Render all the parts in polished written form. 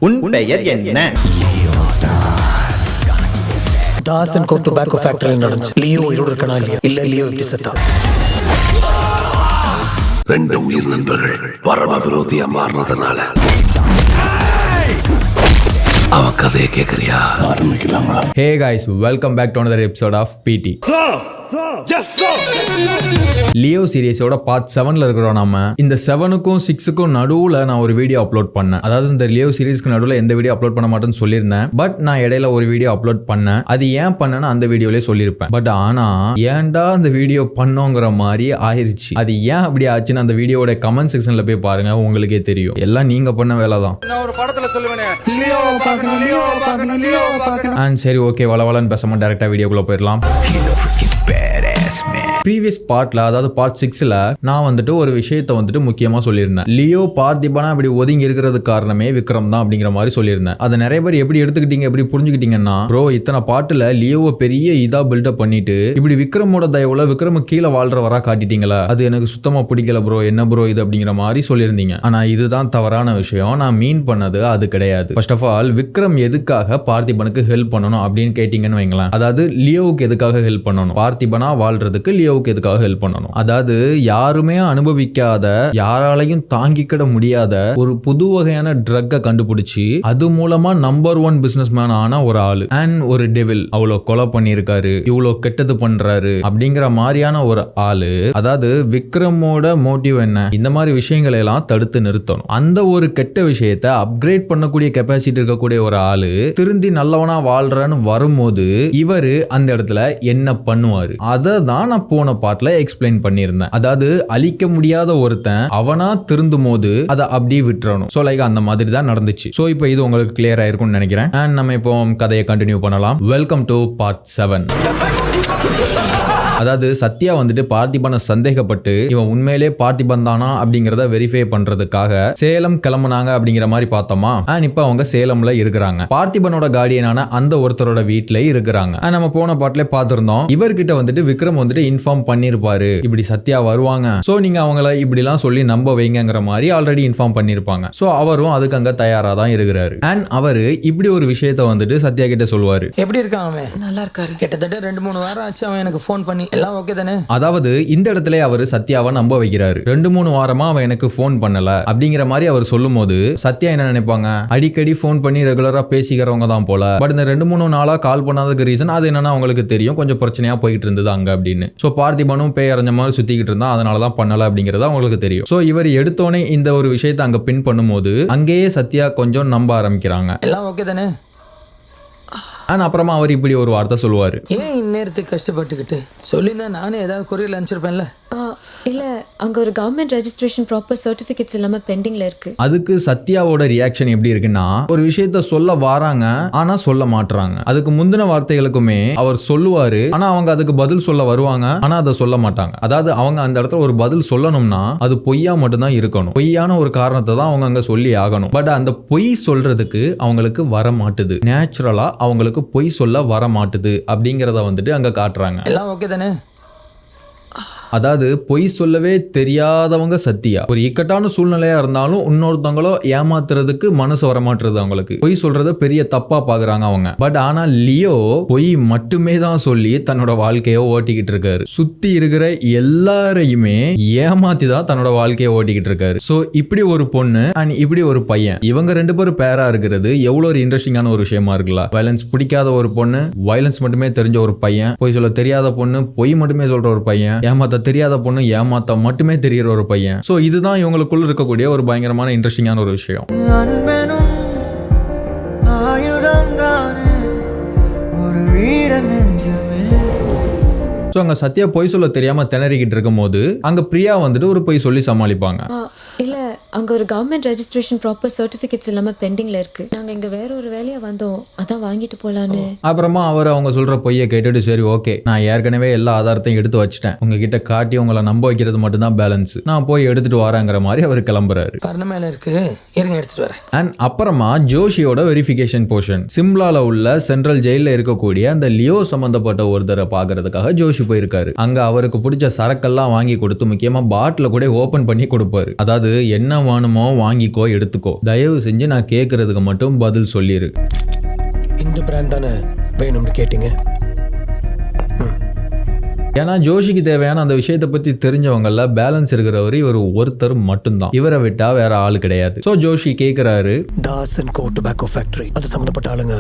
உன் பெயர் என்ன? தாஸ் அண்ட் கோ டொபாக்கோ ஃபேக்டரியில் நடந்துச்சு. லியோ உயிரோடு இருக்கனா இல்லையா? இல்ல லியோ எப்படி செத்தா? ரெண்டு உயிர் நண்பர்கள் பரம விரோதியா மாறினதுனால அவன் கதையை கேட்கறியா? ஆரம்பிக்கலாங்களா? Hey guys, welcome back to another episode of PT. Leo சீரிஸோட பார்ட் 7ல இருக்கிறோம். நம்ம இந்த 7க்கும் 6க்கும் நடுவுல நான் ஒரு வீடியோ அப்லோட் பண்ணேன். அதாவது இந்த லியோ சீரிஸ்க்கு நடுவுல எந்த வீடியோ அப்லோட் பண்ண மாட்டேன்னு சொல்லியிருந்தேன். பட் நான் இடையில ஒரு வீடியோ அப்லோட் பண்ணேன். அது ஏன் பண்ணேன்னு அந்த வீடியோலயே சொல்லியிருப்பேன். பட் ஆனா ஏன்டா அந்த வீடியோ பண்ணோங்கிற மாதிரி ஆயிருச்சு. அது ஏன் அப்படி ஆச்சுன்னு அந்த வீடியோட கமெண்ட் செக்ஷன்ல போய் பாருங்க, உங்களுக்கே தெரியும். எல்லாம் நீங்க பண்ண வேலை தான். சரி, ஓகே, வளவலன்னு பேசாம டைரக்டா வீடியோக்குள்ள போயிடலாம். ப்ரீவியஸ் பார்ட்ல, அதாவது பார்ட் 6ல நான் வந்துட்டு ஒரு விஷயத்தை வந்துட்டு முக்கியமா சொல்லியிருந்தேன். லியோ பார்த்திபனா இப்படி ஒதுங்கி இருக்கிறது காரணமே விக்ரம் தான் அப்படிங்கிற மாதிரி சொல்லியிருந்தேன். அதை நிறைய பேர் எப்படி எடுத்துக்கிட்டீங்க, எப்படி புரிஞ்சுக்கிட்டீங்கன்னா, ப்ரோ இத்தனை பாட்டுல லியோவை பெரிய இதா பில்டப் பண்ணிட்டு இப்படி விக்ரமோட தயவுல விக்ரம் கீழே வாழ்றவரா காட்டிட்டீங்களா, அது எனக்கு சுத்தமா பிடிக்கல ப்ரோ, என்ன ப்ரோ இது அப்படிங்கிற மாதிரி சொல்லியிருந்தீங்க. ஆனா இதுதான் தவறான விஷயம். நான் மீன் பண்ணது அது கிடையாது. ஃபர்ஸ்ட் ஆஃப் ஆல், விக்ரம் எதுக்காக பார்த்திபனுக்கு ஹெல்ப் பண்ணணும் அப்படின்னு கேட்டீங்கன்னு வைங்களேன். அதாவது லியோவுக்கு எதுக்காக ஹெல்ப் பண்ணணும், பார்த்திபனா வாழ்றதுக்கு லியோவுக்கு எதுக்காக ஹெல்ப் பண்ணணும். அதாவது யாருமே அனுபவிக்காத, யாராலையும் தாங்கிக்கிட முடியாத ஒரு புது வகையான ட்ரக்கை கண்டுபிடிச்சு அது மூலமா நம்பர் 1 பிசினஸ் மேன் ஆன ஒரு ஆளு அண்ட் ஒரு டெவில். அவ்வளவு கொலை பண்ணிருக்காரு, இவ்வளவு கெட்டது பண்றாரு அப்படிங்கிற மாதிரியான ஒரு ஆளு. அதாவது விக்ரமோட மோட்டிவ் என்ன, இந்த மாதிரி விஷயங்களை எல்லாம் தடுத்து நிறுத்தணும். அந்த ஒரு கெட்ட விஷயத்தை அப்கிரேட் பண்ணக்கூடிய கெப்பாசிட்டி இருக்கக்கூடிய ஒரு ஆளு திருந்தி நல்லவனா வாழ்றான்னு வரும்போது இவரு அந்த இடத்துல என்ன பண்ணுவாரு, அதை தான் நான் போன பாட்டுல எக்ஸ்பிளைன் பண்ணியிருந்தேன். அதாவது அழிக்க முடியாத ஒருத்தன் அவனா திருந்தும் போது அதை அப்படியே விட்டுறணும். சோ லைக் அந்த மாதிரி தான் நடந்துச்சு. சோ இப்போ இது உங்களுக்கு கிளியர் ஆயிருக்கும்னு நினைக்கிறேன். அண்ட் நம்ம இப்போ கதையை கண்டினியூ பண்ணலாம். Welcome to part 7. அதாவது சத்யா வந்துட்டு பார்த்திபனை சந்தேகப்பட்டு இவன் உண்மையிலே பார்த்திபன் தானா அப்படிங்கறத வெரிஃபை பண்றதுக்காக சேலம் கிளம்புனாங்க அப்படிங்கிற மாதிரி பார்த்தோமா. அண்ட் இப்போ அவங்க சேலம்ல இருக்கிறாங்க. பார்த்திபனோட கார்டியனான அந்த ஒருத்தரோட வீட்ல இருக்கிறாங்க. நம்ம போன பாட்டிலே பார்த்திருந்தோம். இவர்கிட்ட வந்துட்டு விக்ரம் வந்துட்டு இன்ஃபார்ம் பண்ணிருப்பாரு, இப்படி சத்யா வருவாங்க, சோ நீங்க அவங்கள இப்படி எல்லாம் சொல்லி நம்ப வைங்கிற மாதிரி ஆல்ரெடி இன்ஃபார்ம் பண்ணிருப்பாங்க. சோ அவரும் அதுக்கு அங்க தயாரா தான் இருக்கிறாரு. அண்ட் அவரு இப்படி ஒரு விஷயத்த வந்துட்டு சத்யா கிட்ட சொல்லுவாரு. எப்படி இருக்கான் அவன்? நல்லா இருக்காரு. கிட்டத்தட்ட 2-3 வாரம் ஆச்சு அவன் எனக்கு ஃபோன் பண்ணி. எல்லாம் ஓகே தானே? அதாவது இந்த இடத்துல அவர் சத்யாவை நம்ப வைக்கிறாரு. 2-3 வாரமா அவன் எனக்கு ஃபோன் பண்ணல அப்படிங்கிற மாதிரி அவர் சொல்லும் போது சத்யா என்ன நினைப்பாங்க, அடிக்கடி ஃபோன் பண்ணி ரெகுலரா பேசிக்கிறவங்க தான் போல. பட் இந்த 2-3 நாளா கால் பண்ணாததுக்கு ரீசன் அது என்னன்னா அவங்களுக்கு தெரியும், கொஞ்சம் பிரச்சனையா போயிட்டு இருந்தது அங்க அப்படின்னு. சோ பார்த்திபனும் பேய் அரைஞ்ச மாதிரி சுத்திக்கிட்டு இருந்தா, அதனாலதான் பண்ணல அப்படிங்கறது அவங்களுக்கு தெரியும். சோ இவர் எடுத்தோடனே இந்த ஒரு விஷயத்தை அங்க பின் பண்ணும்போது அங்கேயே சத்யா கொஞ்சம் நம்ப ஆரம்பிக்கிறாங்க. எல்லாம் ஓகே தானே? அண்ட் அப்புறமா அவர் இப்படி ஒரு வார்த்தை சொல்லுவாரு, ஏன் இந்நேரத்துக்கு கஷ்டப்பட்டுக்கிட்டு சொல்லியிருந்தா நானே ஏதாவது கொரியர் அனுப்பிச்சிருப்பேன்ல. இல்ல, அங்க ஒரு கவர்மெண்ட் ரெஜிஸ்ட்ரேஷன் ப்ராப்பர் சர்டிபிகேட்ஸ் இல்லாம பெண்டிங்ல இருக்கு. அதுக்கு சத்யாவோட ரியாக்ஷன் எப்படி இருக்குன்னா, ஒரு விஷயத்த சொல்ல வராங்க ஆனா சொல்ல மாட்றாங்க. அதுக்கு முந்தின வார்த்தைகளுக்குமே அவர் சொல்லுவாரு, ஆனா அவங்க அதுக்கு பதில் சொல்ல வருவாங்க, ஆனா அதை சொல்ல மாட்டாங்க. அதாவது அவங்க அந்த இடத்துல ஒரு பதில் சொல்லணும்னா அது பொய்யா மட்டும்தான் இருக்கணும். பொய்யான ஒரு காரணத்தை தான் அவங்க அங்க சொல்லி ஆகணும். பட் அந்த பொய் சொல்றதுக்கு அவங்களுக்கு வர மாட்டுது. நேச்சுரலா அவங்களுக்கு பொய் சொல்ல வர மாட்டுது அப்படிங்கறத வந்துட்டு அங்க காட்டுறாங்க. எல்லாம் ஓகே தானே? அதாவது பொய் சொல்லவே தெரியாதவங்க சத்யா. ஒரு இக்கட்டான சூழ்நிலையா இருந்தாலும் இன்னொருத்தவங்களோ ஏமாத்துறதுக்கு மனசு வரமாட்டுறது. அவங்களுக்கு பொய் சொல்றத பெரிய தப்பா பாக்குறாங்க அவங்க. பட் ஆனா லியோ பொய் மட்டுமே தான் சொல்லி தன்னோட வாழ்க்கைய ஓட்டிக்கிட்டு இருக்காரு. சுத்தி இருக்கிற எல்லாரையுமே ஏமாத்தி தான் தன்னோட வாழ்க்கைய ஓட்டிக்கிட்டு இருக்காரு. சோ இப்படி ஒரு பொண்ணு அண்ட் இப்படி ஒரு பையன், இவங்க 2 பேரும் பேரா இருக்கிறது எவ்வளவு ஒரு இன்ட்ரெஸ்டிங்கான ஒரு விஷயமா இருக்குல்ல. வயலன்ஸ் பிடிக்காத ஒரு பொண்ணு, வயலன்ஸ் மட்டுமே தெரிஞ்ச ஒரு பையன், பொய் சொல்ல தெரியாத பொண்ணு, பொய் மட்டுமே சொல்ற ஒரு பையன், ஏமாத்த தெரியாத பொண்ணு, ஏமாத்த மட்டுமே தெரிகிற ஒரு பையன். சோ இதுதான் இவங்களுக்குள்ள இருக்கக்கூடிய ஒரு பயங்கரமான இன்ட்ரெஸ்டிங்கான ஒரு விஷயம். அங்க சத்யா பொய் சொல்ல தெரியாம திணறிக்கிட்டு இருக்கும் போது அங்க பிரியா வந்துட்டு ஒரு பொய் சொல்லி சமாளிப்பாங்க. இல்ல, அங்க ஒரு கவர்மெண்ட் ரெஜிஸ்ட்ரேஷன் ப்ராப்பர் சர்டிபிகேட்ஸ் இல்லாம பெண்டிங்ல இருக்கு. நாங்க இங்க வேற ஒரு வேலையா வந்தோம், அதான் வாங்கிட்டு போலான்னு. அப்புறமா அவர் அவங்க சொல்ற பொய்யை கேட்டுட்டு, சரி ஓகே, நான் ஏற்கனவே எல்லா ஆதாரத்தையும் எடுத்து வச்சுட்டேன், உங்ககிட்ட காட்டி உங்களை நம்ப வைக்கிறது மட்டும் தான் பேலன்ஸ், நான் போய் எடுத்துட்டு வரேங்கிற மாதிரி அவர் கிளம்புறாரு. இருக்கு, இருங்க எடுத்துட்டு வரேன். அண்ட் அப்புறமா ஜோஷியோட வெரிஃபிகேஷன் போர்ஷன். சிம்லால உள்ள சென்ட்ரல் ஜெயில இருக்கக்கூடிய அந்த லியோ சம்பந்தப்பட்ட ஒருத்தரை பாக்குறதுக்காக ஜோஷி போயிருக்காரு. அங்க அவருக்கு பிடிச்ச சரக்கெல்லாம் வாங்கி கொடுத்து, முக்கியமா பாட்டில கூட ஓபன் பண்ணி கொடுப்பாரு. அதாவது என்ன வேணுமோ வாங்கிக்கோ, எடுத்துக்கோ. தயவு செஞ்சு நான் கேட்கறதுக்கு மட்டும் பதில் சொல்லிரு. இந்த பிராண்ட் தானே வேணும்னு கேட்டீங்க? ஏன்னா ஜோஷிக்கு தேவையான அந்த விஷயத்தை பத்தி தெரிஞ்சவங்கல்ல பேலன்ஸ் இருக்கிறவர் இவர் ஒருத்தர் மட்டும்தான். இவரை விட்டா வேற ஆளு கிடையாது. சோ ஜோஷி கேக்குறாரு, Das and co tobacco factory அது சம்பந்தப்பட்ட ஆளுங்க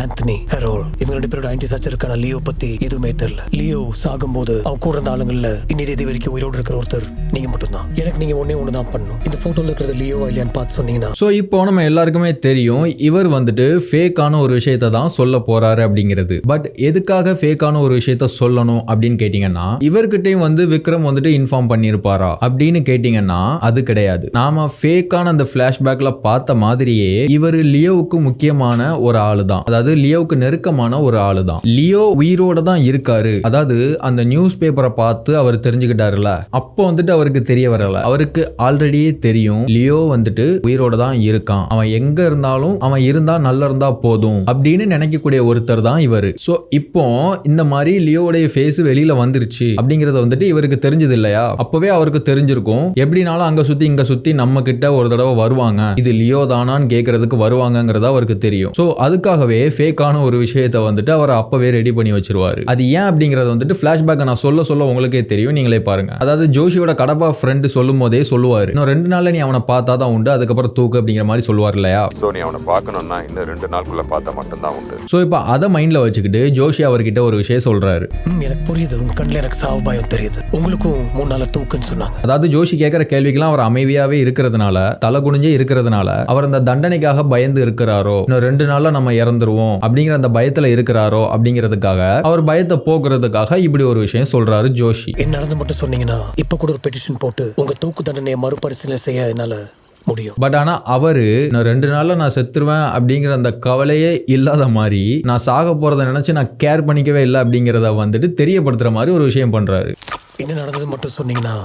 ஆந்தனி, ஹெரோல், இவங்க 2 பேரோட ஆன்டி சர்ச்சருக்கான லியோ பத்தி எதுவுமே தெரியல. லியோ சாகும்போது அவன் கூட இருந்த ஆளுங்கள்ல இன்னி தேதி வரைக்கும் உயிரோடு இருக்கிற ஒருத்தர் நீங்க மட்டும்தான். எனக்கு நீங்க ஒண்ணு தான் பண்ணணும். இந்த போட்டோல இருக்கிறது லியோ இல்லையான்னு பார்த்து சொன்னீங்கன்னா. ஸோ இப்போ நம்ம எல்லாருக்குமே தெரியும் இவர் வந்துட்டு ஃபேக்கான ஒரு விஷயத்த தான் சொல்ல போறாரு அப்படிங்கிறது. பட் எதுக்காக ஃபேக்கான ஒரு விஷயத்த சொல்லணும் அப்படின்னு கேட்டீங்கன்னா, இவர்கிட்டையும் வந்து விக்ரம் வந்துட்டு இன்ஃபார்ம் பண்ணியிருப்பாரா அப்படின்னு கேட்டீங்கன்னா அது கிடையாது. நாம ஃபேக்கான அந்த பிளாஷ்பேக்ல பார்த்த மாதிரியே இவர் லியோவுக்கு முக்கியமான ஒரு ஆளு தான். அதாவது லியோவுக்கு நெருக்கமான ஒரு ஆளு தான். லியோ உயிரோட தான் இருக்காரு. அதாவது அந்த நியூஸ் பேப்பரை பார்த்து அவர் தெரிஞ்சுக்கிட்டாருல, அப்போ வந்துட்டு அவருக்கு தெரிய வரல. அவருக்கு ஆல்ரெடியே தெரியும் லியோ வந்துட்டு உயிரோட தான் இருக்கான். அவன் எங்க இருந்தாலும் அவன் இருந்தா நல்லா இருந்தா போதும் அப்படின்னு நினைக்கக்கூடிய ஒருத்தர் தான் இவரு. சோ இப்போ இந்த மாதிரி லியோவுடைய ஃபேஸ் வெளியில வந்துருச்சு அப்படிங்கறது வந்துட்டு இவருக்கு தெரிஞ்சது இல்லையா? அப்பவே அவருக்கு தெரிஞ்சிருக்கும். எப்படினாலும் அங்க சுத்தி இங்க சுத்தி நம்ம கிட்ட ஒரு தடவை வருவாங்க, இது லியோ தானான்னு கேட்கறதுக்கு வருவாங்கங்கிறத அவருக்கு தெரியும். சோ அதுக்காகவே ஃபேக்கான ஒரு விஷயத்தை வந்துட்டு அவர் அப்பவே ரெடி பண்ணி வச்சிருவாரு. அது ஏன் அப்படிங்கறது வந்துட்டு பிளாஷ்பேக் நான் சொல்ல சொல்ல உங்களுக்கே தெரியும், நீங்களே பாருங்க. அதாவது ஜோஷியோட கடப்பா ஃப்ரெண்ட் சொல்லும் போதே சொல்லுவாரு, இன்னும் 2 நாள்ல நீ அவனை பார்த்தா தான் உண்டு, அதுக்கப்புறம் தூக்கு அப்படிங்கிற மாதிரி சொல்லுவார் இல்லையா? சோ நீ அவனை பார்க்கணும்னா இன்னும் 2 நாளுக்குள்ள பார்த்தா மட்டும்தான் உண்டு. சோ இப்போ அதை மைண்ட்ல வச்சுக்கிட்டு ஜோஷி அவர்கிட்ட ஒரு விஷயம் சொல்றாரு. எனக்கு புரியுது, உங்க கண்ணில் எனக்கு சாவு பயம் தெரியுது, உங்களுக்கும் 3 நாள் தூக்குன்னு சொன்னாங்க. அதாவது ஜோஷி கேட்கிற கேள்விக்கெல்லாம் அவர் அமைதியாவே இருக்கிறதுனால, தலை குனிஞ்சே இருக்கிறதுனால அவர் அந்த தண்டனைக்காக பயந்து இருக்கிறாரோ, இன்னும் 2 நாள்ல நம்ம இறந்துருவோம் அப்படிங்கிற அந்த பயத்துல இருக்கிறாரோ அப்படிங்கிறதுக்காக, அவர் பயத்தை போக்குறதுக்காக இப்படி ஒரு விஷயம் சொல்றாரு ஜோஷி. என்ன நடந்து மட்டும் சொன்னீங்கன்னா இப்ப கூட ஒரு பெட்டிஷன் போட்டு உங்க தூக்கு தண்டனையை மறுபரிசீலனை செய்ய என்னால முடியும். பட் ஆனா அவரு நான் 2 நாள்ல நான் செத்துருவேன் அப்படிங்கிற அந்த கவலையே இல்லாத மாதிரி, நான் சாக போறதை நினைச்சு நான் கேர் பண்ணிக்கவே இல்லை அப்படிங்கிறத வந்துட்டு தெரியப்படுத்துற மாதிரி ஒரு விஷயம் பண்றாரு. என்ன நடந்தது மட்டும் சொன்னீங்கன்னா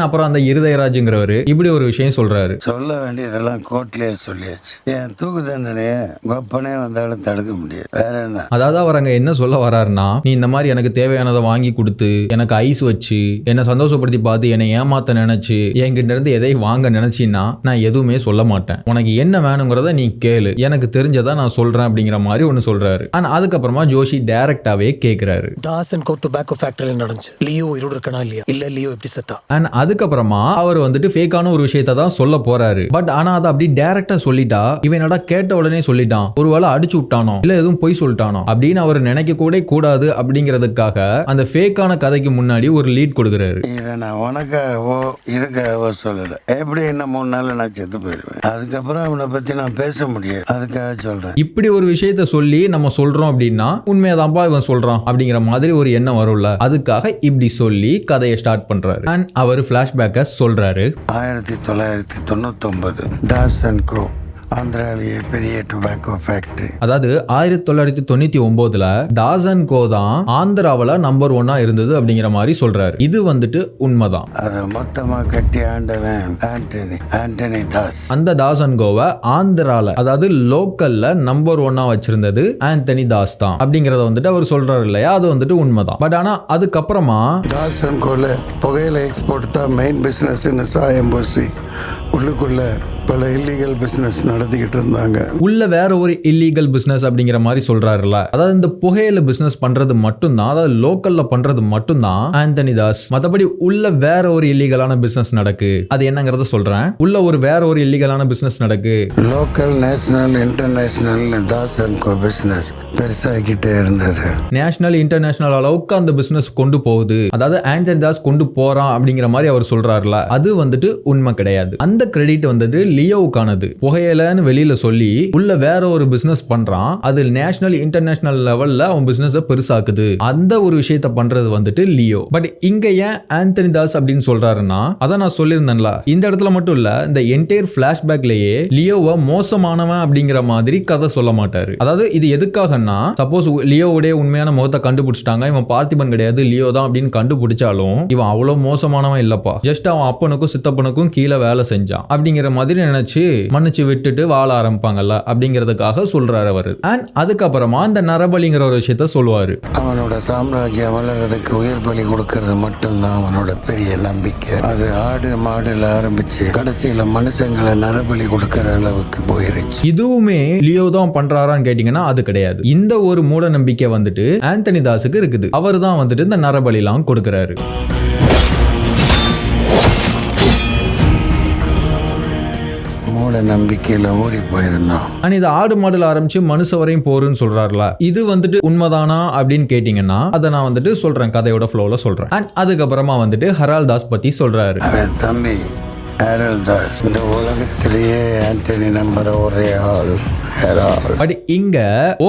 அப்புறம் அந்த இருதயராஜுங்கிறவரு இப்படி ஒரு விஷயம் சொல்றாரு. சொல்ல வேண்டியதெல்லாம் கோர்ட்லயே சொல்லியாச்சு. என் தூக்கு தண்டனைய கொப்பனே வந்தாலும் தடுக்க முடியாது. வேற என்ன? அதாவது அவர் அங்க என்ன சொல்ல வர்றாருன்னா, நீ இந்த மாதிரி எனக்கு தேவையானதை வாங்கி கொடுத்து, எனக்கு ஐஸ் வச்சு, என்னை சந்தோஷப்படுத்தி பார்த்து, என்னை ஏமாத்த நினைச்சு, என்கிட்ட இருந்து எதை வாங்க நினைச்சின்னா நான் எதுவுமே சொல்ல மாட்டேன். உனக்கு என்ன வேணுங்கிறத நீ கேளு, எனக்கு தெரிஞ்சதா நான் சொல்றேன் அப்படிங்கிற மாதிரி ஒன்னு சொல்றாரு. ஆனா அதுக்கப்புறமா ஜோஷி டைரக்டாவே கேக்குறாரு, தாஸ் அண்ட் கோ டொபாக்கோ ஃபேக்டரியில் நடந்துச்சு, லியோ உயிரோடு இருக்கனா இல்லையா, இல்ல லியோ எப்படி செத்தா? அதுக்கப்புறமா அவர் வந்துட்டு ஃபேக்கான ஒரு விஷயத்தை தான் சொல்ல போறாரு. பட் ஆனா அதை அப்படி டைரக்டா சொல்லிட்டா, இவனடா கேட்ட உடனே சொல்லிட்டான், ஒருவேளை அடிச்சு விட்டானோ இல்ல எதுவும் பொய் சொல்லிட்டானோ அப்படின்னு அவர் நினைக்க கூட கூடாது அப்படிங்கிறதுக்காக அந்த ஃபேக்கான கதைக்கு முன்னாடி ஒரு லீட் கொடுக்குறாரு. இதை நான் உனக்காகவோ இதுக்காகவோ சொல்லல. எப்படி என்ன 3 நாள் நான் செத்து போயிருவேன், அதுக்கப்புறம் அவனை பத்தி நான் பேச முடியாது, அதுக்காக சொல்றேன். இப்படி ஒரு விஷயத்த சொல்லி நம்ம சொல்றோம் அப்படின்னா உண்மையதான்பா இவன் சொல்றான் அப்படிங்கிற மாதிரி ஒரு எண்ணம் வரும்ல, அதுக்காக இப்படி சொல்லி கதையை ஸ்டார்ட் பண்றாரு. அண்ட் அவர் ஃபிளாஷ்பேக்கை சொல்றாரு. 1999 தாஸ் அண்ட் கோ ஆந்திராலேயே பெரிய டொபாக்கோ ஃபேக்டரி. அதாவது 1999ல தாஸ் அண்ட் கோ தான் ஆந்திராவில் நம்பர் 1 இருந்தது அப்படிங்கிற மாதிரி சொல்றாரு. இது வந்துட்டு உண்மைதான். அதை மொத்தமா கட்டி ஆண்டவன் ஆண்டனி தாஸ். அந்த தாஸ் அண்ட் கோவை ஆந்திரால, அதாவது லோக்கல்ல நம்பர் 1 வச்சிருந்தது ஆந்தனி தாஸ் தான் அப்படிங்கறத வந்துட்டு அவர் சொல்றாரு இல்லையா, அது வந்துட்டு உண்மைதான். பட் ஆனா அதுக்கப்புறமா தாஸ் அண்ட் கோல புகையில எக்ஸ்போர்ட் தான் மெயின் பிசினஸ்ன்னு சாயம் பூசி உள்ளுக்குள்ள பல இல்லீகல் பிசினஸ் நடத்திக்கிட்டு இருந்தாங்க. உள்ள வேற ஒரு இல்லீகல் பிசினஸ் அப்படிங்கிற மாதிரி சொல்றாருல, அதாவது இந்த புகையில பிசினஸ் பண்றது மட்டும்தான், அதாவது லோக்கல்ல பண்றது மட்டும்தான் ஆந்தனி தாஸ். மற்றபடி உள்ள வேற ஒரு இல்லீகலான பிசினஸ் நடக்கு. அது என்னங்கறத சொல்றேன். உள்ள ஒரு வேற ஒரு இல்லீகலான பிசினஸ் நடக்கு. Local, national, international Das and co business பெருசாகிட்டே இருந்தது. நேஷனல், இன்டர்நேஷனல் அளவுக்கு அந்த பிசினஸ் கொண்டு போகுது. அதாவது ஆந்தனி தாஸ் கொண்டு போறான் அப்படிங்கிற மாதிரி அவர் சொல்றாருல, அது வந்துட்டு உண்மை கிடையாது. அந்த கிரெடிட் வந்துட்டு லியோவுக்கானது. புகையிலன்னு வெளியில சொல்லி உள்ள வேற ஒரு பிசினஸ் பண்றான், அது நேஷனல், இன்டர்நேஷனல் லெவல்ல அவன் பிசினஸ் பெருசாக்குது. அந்த ஒரு விஷயத்த பண்றது வந்துட்டு லியோ. பட் இங்க ஏன் ஆந்தனி தாஸ் அப்படின்னு சொல்றாருன்னா, அதான் நான் சொல்லியிருந்தேன்ல, இந்த இடத்துல மட்டும் இல்ல, இந்த என்டையர் பிளாஷ்பேக்லயே லியோவை மோசமானவன் அப்படிங்கிற மாதிரி கதை சொல்ல மாட்டாரு. அதாவது இது எதுக்காகன்னா, சப்போஸ் லியோவுடைய உண்மையான முகத்தை கண்டுபிடிச்சிட்டாங்க, இவன் பார்த்திபன் கிடையாது லியோ தான் அப்படின்னு கண்டுபிடிச்சாலும், இவன் அவ்வளவு மோசமானவன் இல்லப்பா, ஜஸ்ட் அவன் அப்பனுக்கும் சித்தப்பனுக்கும் கீழே வேலை செஞ்சான் அப்படிங்கிற மாதிரி நினைச்சு மன்னிச்சு விட்டுட்டு வாழ ஆரம்பிப்பாங்கல்ல அப்படிங்கிறதுக்காக சொல்றாரு அவரு. அண்ட் அதுக்கப்புறமா அந்த நரபலிங்கிற ஒரு விஷயத்த சொல்லுவாரு. அவனோட சாம்ராஜ்யம் வளர்றதுக்கு உயிர் பலி கொடுக்கறது மட்டும்தான் அவனோட பெரிய நம்பிக்கை. அது ஆடு மாடுல ஆரம்பிச்சு கடைசியில மனுஷங்களை நரபலி கொடுக்கற அளவுக்கு போயிருச்சு. இதுவுமே லியோ தான் பண்றாரான்னு கேட்டீங்கன்னா அது கிடையாது. இந்த ஒரு மூட நம்பிக்கை வந்துட்டு ஆந்தனி தாஸுக்கு இருக்குது. அவர் தான் வந்துட்டு இந்த நரபலிலாம் கொடுக்கறாரு. நம்பிக்கையில ஊறி போயிருந்தான். இது ஆடு மாடுல ஆரம்பிச்சு மனுஷ வரையும் போருன்னு சொல்றாருல, இது வந்துட்டு உண்மைதானா அப்படின்னு கேட்டீங்கன்னா அதை நான் வந்துட்டு சொல்றேன், கதையோட ஃப்ளோல சொல்றேன். அண்ட் அதுக்கப்புறமா வந்துட்டு ஹெரால்ட் தாஸ் பத்தி சொல்றாரு. தம்பி ஹெரால்ட் தாஸ் இந்த உலகத்திலேயே ஆண்டனி நம்புற ஒரே ஆள். பட் இங்க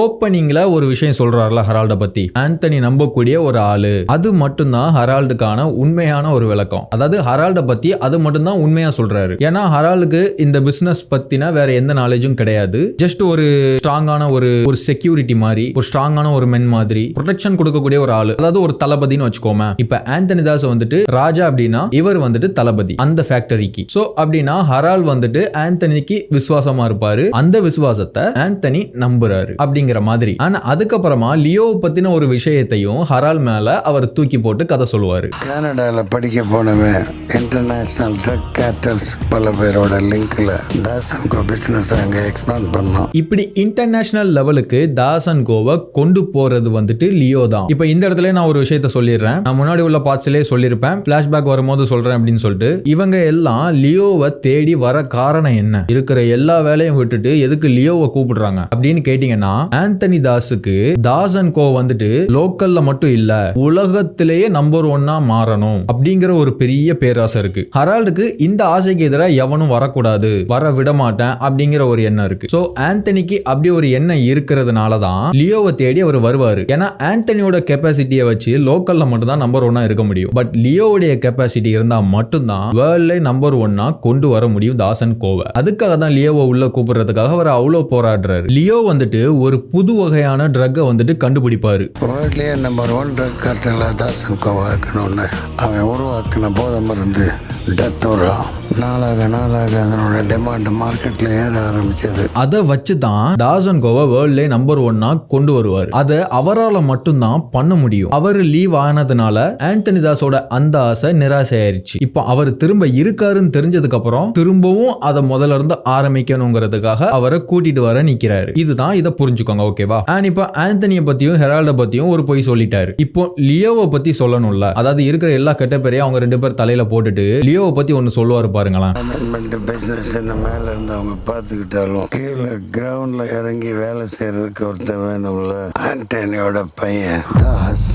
ஓப்பனிங்ல ஒரு விஷயம் சொல்றாருல ஹெரால்ட பத்தி, ஆந்தனி நம்பக்கூடிய ஒரு ஆளு, அது மட்டும்தான் ஹெரால்டுக்கான உண்மையான ஒரு விளக்கம். அதாவது ஹெரால்ட பத்தி அது மட்டும்தான் உண்மையா சொல்றாரு. ஏன்னா ஹெரால்டுக்கு இந்த பிசினஸ் பத்தின வேற எந்த நாலேஜும் கிடையாது. ஜஸ்ட் ஒரு ஸ்ட்ராங்கான ஒரு செக்யூரிட்டி மாதிரி, ஒரு ஸ்ட்ராங்கான ஒரு மென் மாதிரி ப்ரொடெக்ஷன் கொடுக்கக்கூடிய ஒரு ஆளு, அதாவது ஒரு தளபதினு வச்சுக்கோமே. இப்ப ஆந்தனி தாஸ் வந்துட்டு ராஜா அப்படின்னா இவர் வந்துட்டு தளபதி அந்த ஃபேக்டரிக்கு. சோ அப்படின்னா ஹெரால்ட் வந்துட்டு ஆந்தனிக்கு விசுவாசமா இருப்பாரு. அந்த விசுவாசத்தை ஆந்தனி நம்புறாரு அப்படிங்கிற மாதிரி. ஆனா அதுக்கப்புறமா லியோ பத்தின ஒரு விஷயத்தையும் ஹெரால்ட் மேல அவர் தூக்கி போட்டு கதை சொல்லுவாரு. கனடால படிக்க போனவே இன்டர்நேஷனல் ட்ரக் கேட்டல்ஸ் பல பேரோட லிங்க்ல தாஸ் அண்ட் கோ பிசினஸ் அங்க எக்ஸ்பாண்ட் பண்ணோம். இப்படி இன்டர்நேஷனல் லெவலுக்கு தாஸ் அண்ட் கோவை கொண்டு போறது வந்துட்டு லியோ தான். இப்ப இந்த இடத்துல நான் ஒரு விஷயத்த சொல்லிடுறேன், நான் முன்னாடி உள்ள பார்ட்ஸ்லயே சொல்லியிருப்பேன், பிளாஷ்பேக் வரும்போது சொல்றேன் அப்படின்னு சொல்லிட்டு. இவங்க எல்லாம் லியோவை தேடி வர காரணம் என்ன? இருக்கிற எல்லா வேலையும் விட்டுட்டு எதுக்கு லியோவை கூப்பிடுறாங்க அப்படின்னு கேட்டீங்கன்னா, ஆந்தனி தாஸுக்கு தாஸ் அண்ட் கோ வந்துட்டு லோக்கல்ல மட்டும் இல்ல உலகத்திலேயே நம்பர் 1 மாறணும் அப்படிங்கிற ஒரு பெரிய பேராசை இருக்கு. ஹெரால்டுக்கு இந்த ஆசைக்கு எதிராக எவனும் வரக்கூடாது, வர விட மாட்டேன் அப்படிங்கிற ஒரு எண்ணம் இருக்கு. சோ ஆந்தனிக்கு அப்படி ஒரு எண்ணம் இருக்கிறதுனால தான் லியோவை தேடி அவர் வருவாரு. ஏன்னா ஆந்தனியோட கெப்பாசிட்டியை வச்சு லோக்கல்ல மட்டும் தான் நம்பர் 1 இருக்க முடியும். பட் லியோவுடைய கெப்பாசிட்டி இருந்தா மட்டும்தான் வேர்ல்ட்ல நம்பர் 1 கொண்டு வர முடியும் தாஸ் அண்ட் கோவை. அதுக்காக தான் லியோவை உள்ள கூப்பிடுறதுக்காக அவர் அவ்வளவு போராடுறாரு. லியோ வந்துட்டு ஒரு புது வகையான ட்ரக்கை வந்துட்டு கண்டுபிடிப்பாரு. வேர்ல்ட்லயே நம்பர் 1 ட்ரக் கார்டல் தாஸ் அண்ட் கோ ஆக்கணும்னு அவன் உருவாக்கின போதை மருந்து டத்தோரா நாளாக அதனோட டிமாண்ட் மார்க்கெட்ல ஏற ஆரம்பிச்சது. அதை வச்சு தான் தாஸ் அண்ட் கோவை வேர்ல்ட்ல நம்பர் 1 கொண்டு வருவார். அதை அவரால் மட்டும்தான் பண்ண முடியும். அவர் லீவ் ஆனதுனால ஆந்தனி தாஸோட அந்த ஆசை நிராசையாயிருச்சு. இப்போ அவர் திரும்ப இருக்காருன்னு தெரிஞ்சதுக்கு அப்புறம் திரும்பவும் அதை முதல்ல இருந்து ஆரம்பிக்கணுங்கிறதுக்காக அவரை கூட்டிட்டு வர நிக்கிறாரு. இதுதான், இதை புரிஞ்சுக்கோங்க, ஓகேவா? அண்ட் இப்போ ஆந்தனியை பத்தியும் ஹெரால்ட பத்தியும் ஒரு பொய் சொல்லிட்டாரு. இப்போ லியோவை பத்தி சொல்லணும்ல, அதாவது இருக்கிற எல்லா கெட்ட பேரையும் அவங்க 2 பேர் தலையில போட்டுட்டு லியோவை பத்தி ஒன்னு சொல்லுவாரு பாருங்களேன். பிசினஸ் மேல இருந்து அவங்க பாத்துக்கிட்டாலும் கீழே கிரவுண்ட்ல இறங்கி வேலை செய்யறதுக்கு ஒருத்தர் வேணும்ல. ஆண்டனியோட பையன் தாஸ்,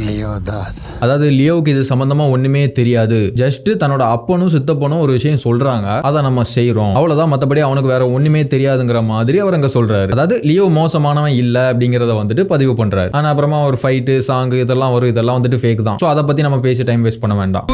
லியோ தாஸ். அதாவது லியோவுக்கு இது சம்பந்தமா ஒண்ணுமே தெரியாது. ஜஸ்ட் தன்னோட அப்பனும் சித்தப்பனும் ஒரு விஷயம் சொல்றாங்க, அதை நம்ம செய்யறோம், அவ்வளவுதான், மத்தபடி அவனுக்கு வேற ஒண்ணுமே தெரியாதுங்கிற மாதிரி அவர் அங்க சொல்றாரு. அதாவது லியோ மோசமானவன் இல்ல அப்படிங்கறத வந்துட்டு பதிவு பண்றாரு. ஆனா அப்புறமா ஒரு ஃபைட்டு சாங் இதெல்லாம் வரும், இதெல்லாம் வந்துட்டு ஃபேக் தான். சோ அதை பத்தி நம்ம பேசி டைம் வேஸ்ட் பண்ண வேண்டாம்.